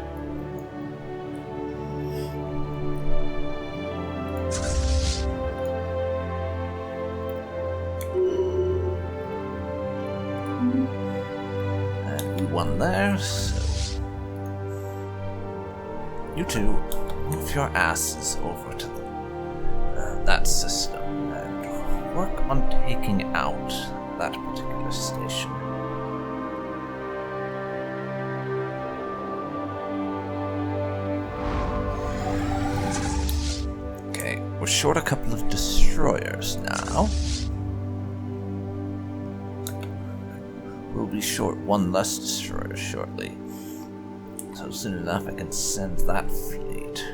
And we won there, so you two move your asses over to that system. Work on taking out that particular station. Okay, we're short a couple of destroyers now. We'll be short one less destroyer shortly. So soon enough I can send that fleet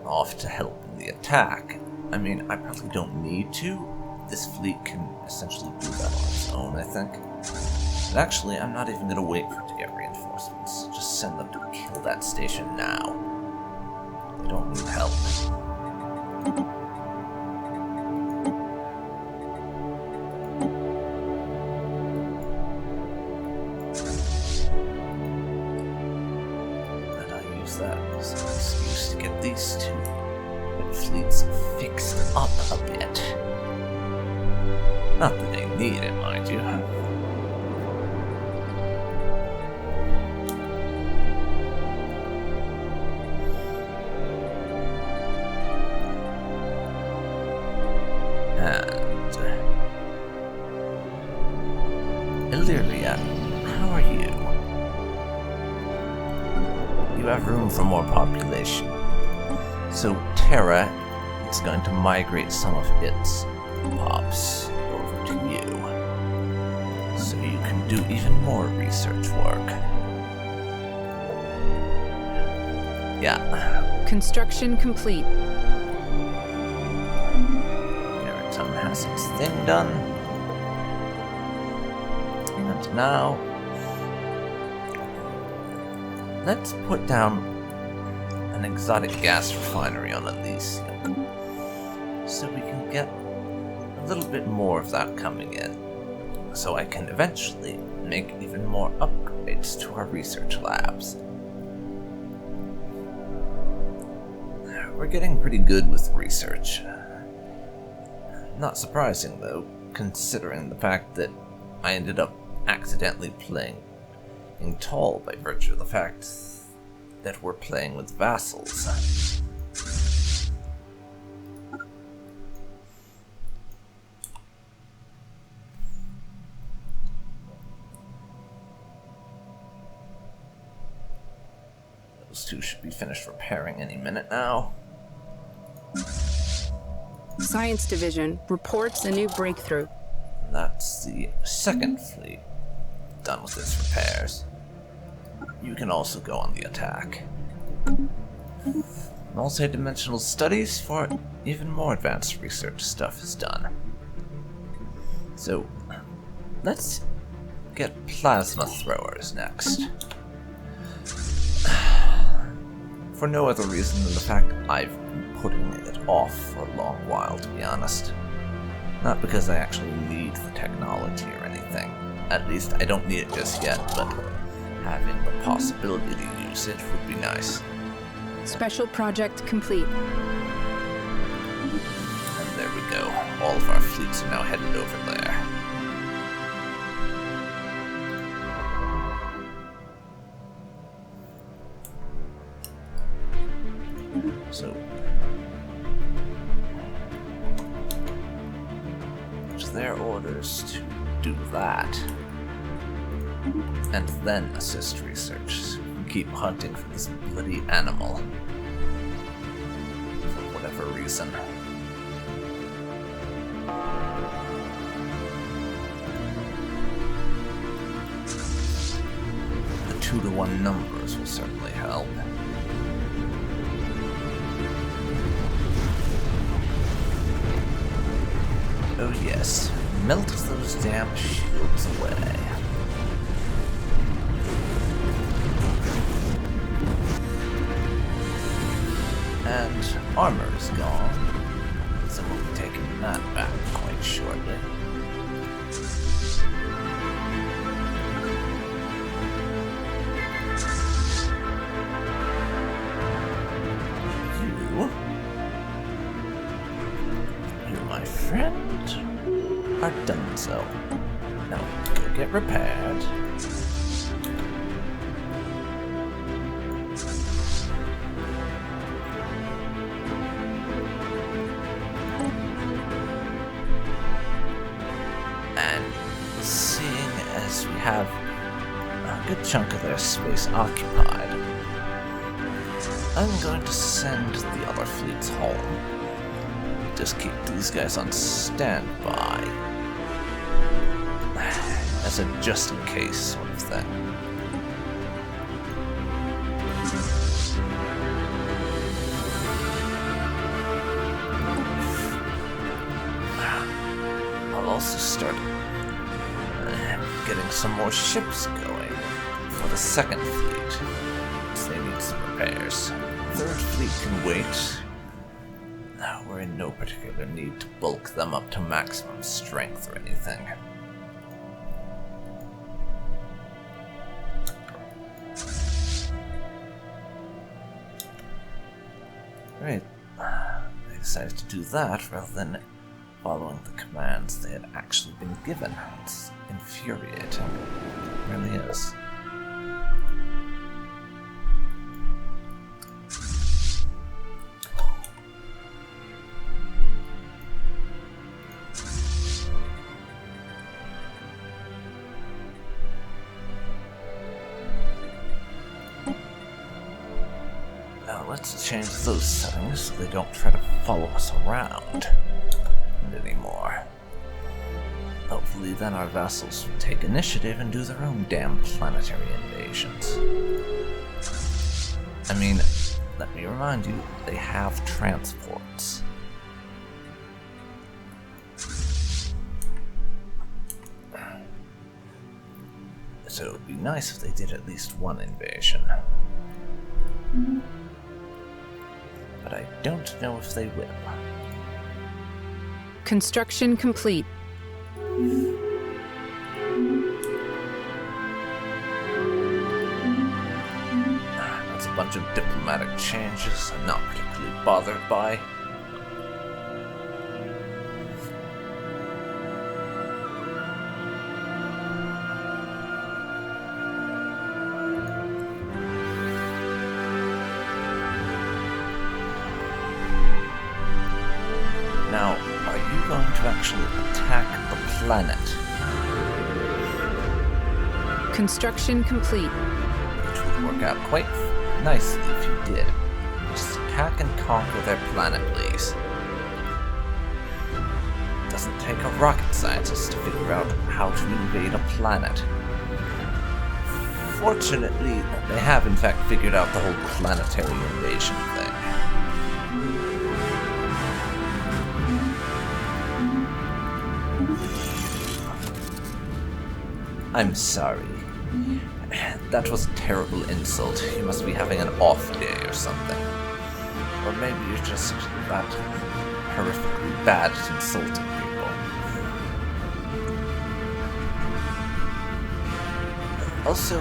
off to help the attack. I mean, I probably don't need to. This fleet can essentially do that on its own, I think. But actually, I'm not even going to wait for it to get reinforcements. Just send them to kill that station now. They don't need help. And I use that as an excuse to get these two fleets fixed up a bit. Not that they need it, mind you. And Illyria, how are you? You have room for more population. So Terra is going to migrate some of its pops over to you, so you can do even more research work. Yeah. Construction complete. Maritime has its thing done. And now, let's put down an exotic gas refinery on Elysium, so we can get a little bit more of that coming in. so I can eventually make even more upgrades to our research labs. We're getting pretty good with research. Not surprising, though, considering the fact that I ended up accidentally playing tall by virtue of the fact that we're playing with vassals. Those two should be finished repairing any minute now. Science Division reports a new breakthrough. That's the second fleet done with its repairs. You can also go on the attack. Multi-dimensional studies for even more advanced research stuff is done. So, let's get plasma throwers next. For no other reason than the fact I've been putting it off for a long while, to be honest. Not because I actually need the technology or anything. At least I don't need it just yet, but having the possibility to use it would be nice. Special project complete. And there we go. All of our fleets are now headed over there. So, it's their orders to do that, and then assist research, so we can keep hunting for this bloody animal, for whatever reason. The 2-to-1 numbers will certainly help. Oh yes, melt those damn shields away. And armor is gone, so we'll be taking that back quite shortly. You, my friend, are done so. Now, go get repaired. And seeing as we have a good chunk of their space occupied, I'm going to send the other fleets home. Just keep these guys on standby. As a just-in-case sort of thing. I'll also start getting some more ships going for the second fleet, so they need some repairs. Third fleet can wait. We're in no particular need to bulk them up to maximum strength or anything. Great. They decided to do that rather than following the commands they had actually been given. It's infuriating. It really is. Let's change those settings so they don't try to follow us around anymore. Hopefully then our vassals will take initiative and do their own damn planetary invasions. I mean, let me remind you, they have transports. So it would be nice if they did at least one invasion. But I don't know if they will. Construction complete. a bunch of diplomatic changes I'm not particularly bothered by. Now, are you going to actually attack the planet? Construction complete. Which would work out quite nicely if you did. Just attack and conquer their planet, please. Doesn't take a rocket scientist to figure out how to invade a planet. Fortunately, they have in fact figured out the whole planetary invasion thing. I'm sorry. That was a terrible insult. You must be having an off day or something. Or maybe you're just that horrifically bad at insulting people. Also,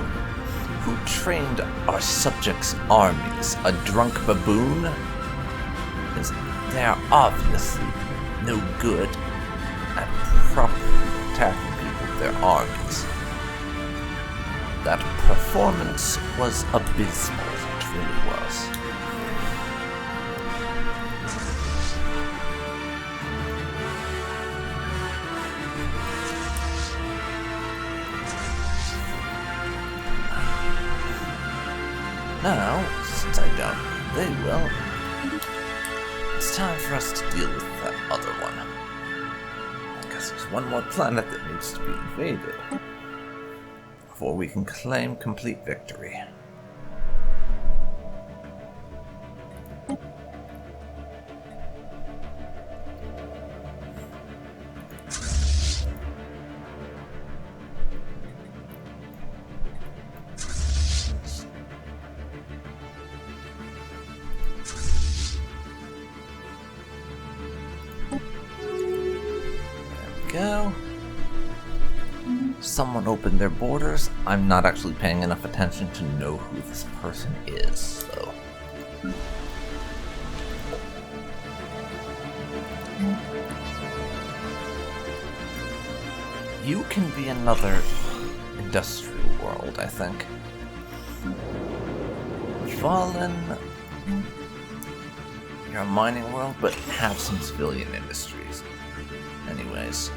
who trained our subjects' armies? A drunk baboon? Because they are obviously no good at properly attacking people with their armies. That performance was abysmal, it really was. Now, since I doubt they will, it's time for us to deal with that other one. I guess there's one more planet that needs to be invaded before we can claim complete victory. Go. Someone opened their borders. I'm not actually paying enough attention to know who this person is, though. You can be another industrial world, I think. Fallen. You're a mining world, but have some civilian industries. Anyways.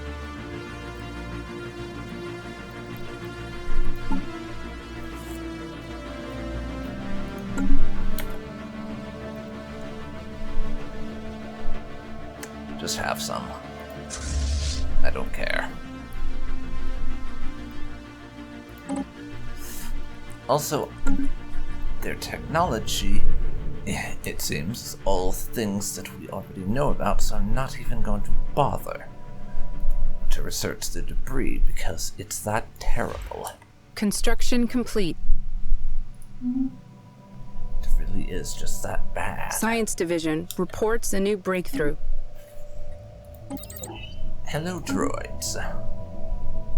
Just have some. I don't care. Also, their technology, it seems, is all things that we already know about, so I'm not even going to bother to research the debris because it's that terrible. Construction complete. It really is just that bad. Science Division reports a new breakthrough. Hello, droids.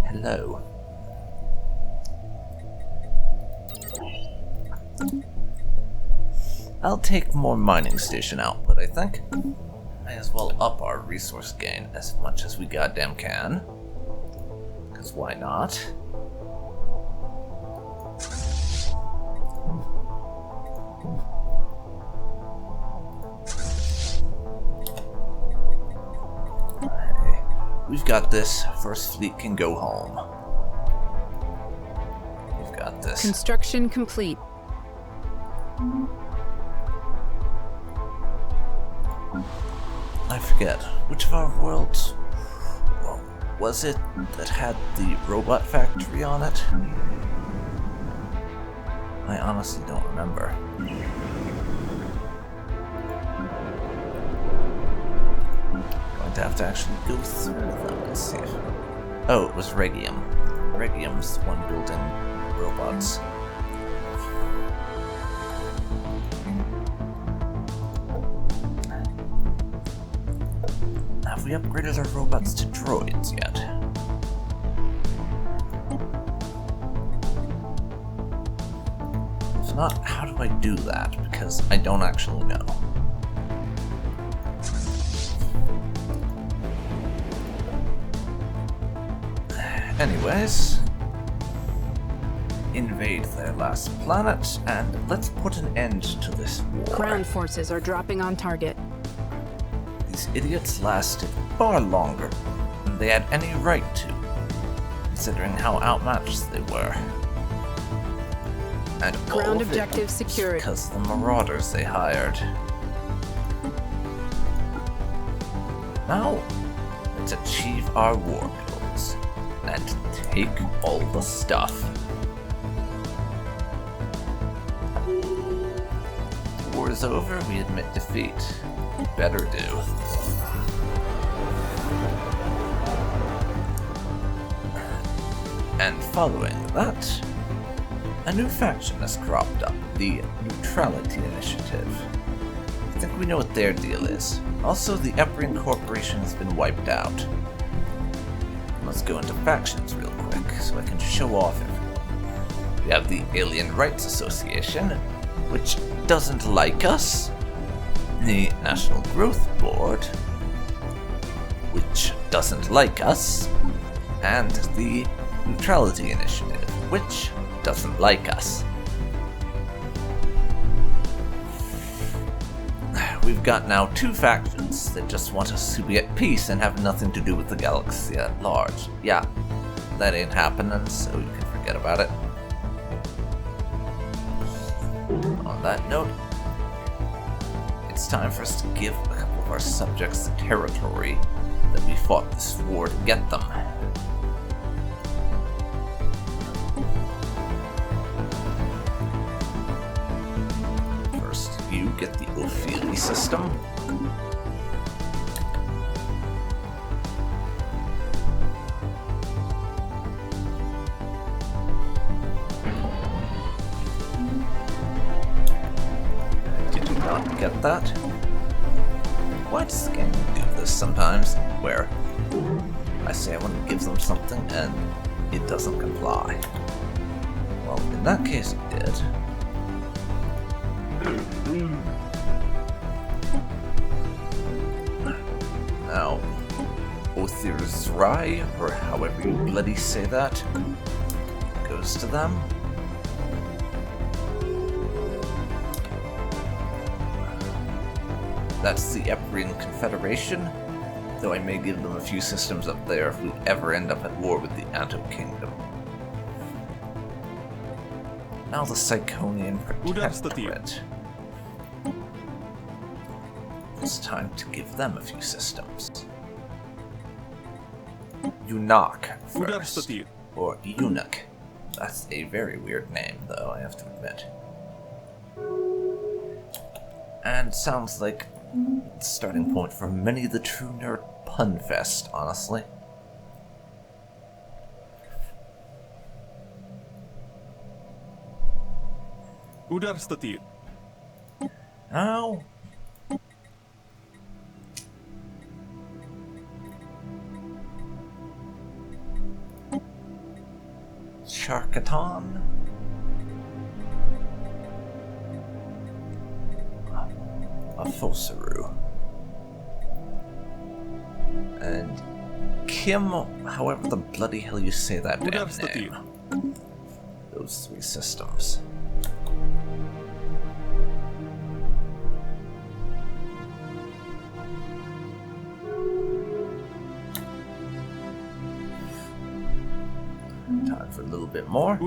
Hello. I'll take more mining station output, I think. May as well up our resource gain as much as we goddamn can. Because why not? Hey, we've got this. First Fleet can go home. We've got this. Construction complete. I forget, which of our worlds was it that had the robot factory on it? I honestly don't remember. Going to have to actually go through them and see if... Oh, it was Regium. Regium's the one building robots. Have we upgraded our robots to droids yet? If not how do I do that, because I don't actually know. Anyways, invade their last planet, and let's put an end to this war. Ground forces are dropping on target. These idiots lasted far longer than they had any right to, considering how outmatched they were. And Ground objective secured. Because of the marauders they hired. Now, let's achieve our war goals and take all the stuff. The war is over, we admit defeat. Better do. And following that, a new faction has cropped up, the Neutrality Initiative. I think we know what their deal is. Also, the Empyrean Corporation has been wiped out. Let's go into factions real quick, so I can show off everyone. We have the Alien Rights Association, which doesn't like us. The National Growth Board, which doesn't like us. And the Neutrality Initiative, which doesn't like us. We've got now two factions that just want us to be at peace and have nothing to do with the galaxy at large. Yeah, that ain't happening, so you can forget about it. On that note, it's time for us to give a couple of our subjects the territory that we fought this war to get them. First, you get the Ophelia system. Did you not get that? Why does the game do this sometimes, where I say I want to give them something and it doesn't comply? Well, in that case it did. Now, Othirzrai, or however you bloody say that, goes to them. That's the Empyrean Confederation, though I may give them a few systems up there if we ever end up at war with the Ancient Kingdom. Now the Psychonian Protectorate. It's time to give them a few systems. Eunuch first, or Eunuch. That's a very weird name, though, I have to admit. And sounds like the starting point for many of the true nerd pun fest, honestly. Now, Charkatan. Fosaru. And Kim, however the bloody hell you say that damn name. Those three systems. Time for a little bit more.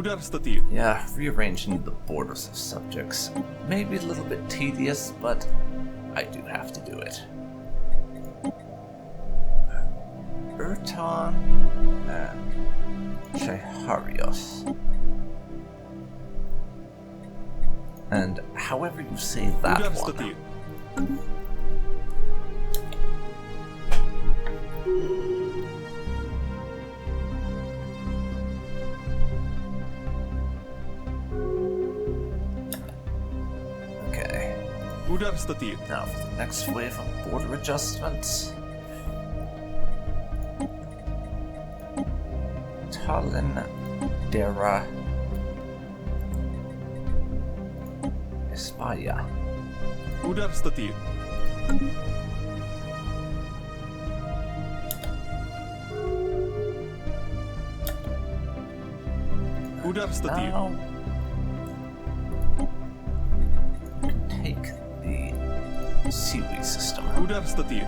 Yeah, rearranging the borders of subjects. Maybe a little bit tedious, but I do have to do it. Urton and Chiharios. And however you say that one. Now for the next wave of border adjustments. Talin, Dera, Spire. Uдар статті. Uдар статті. Now, take the seaweed system. Uдар статті.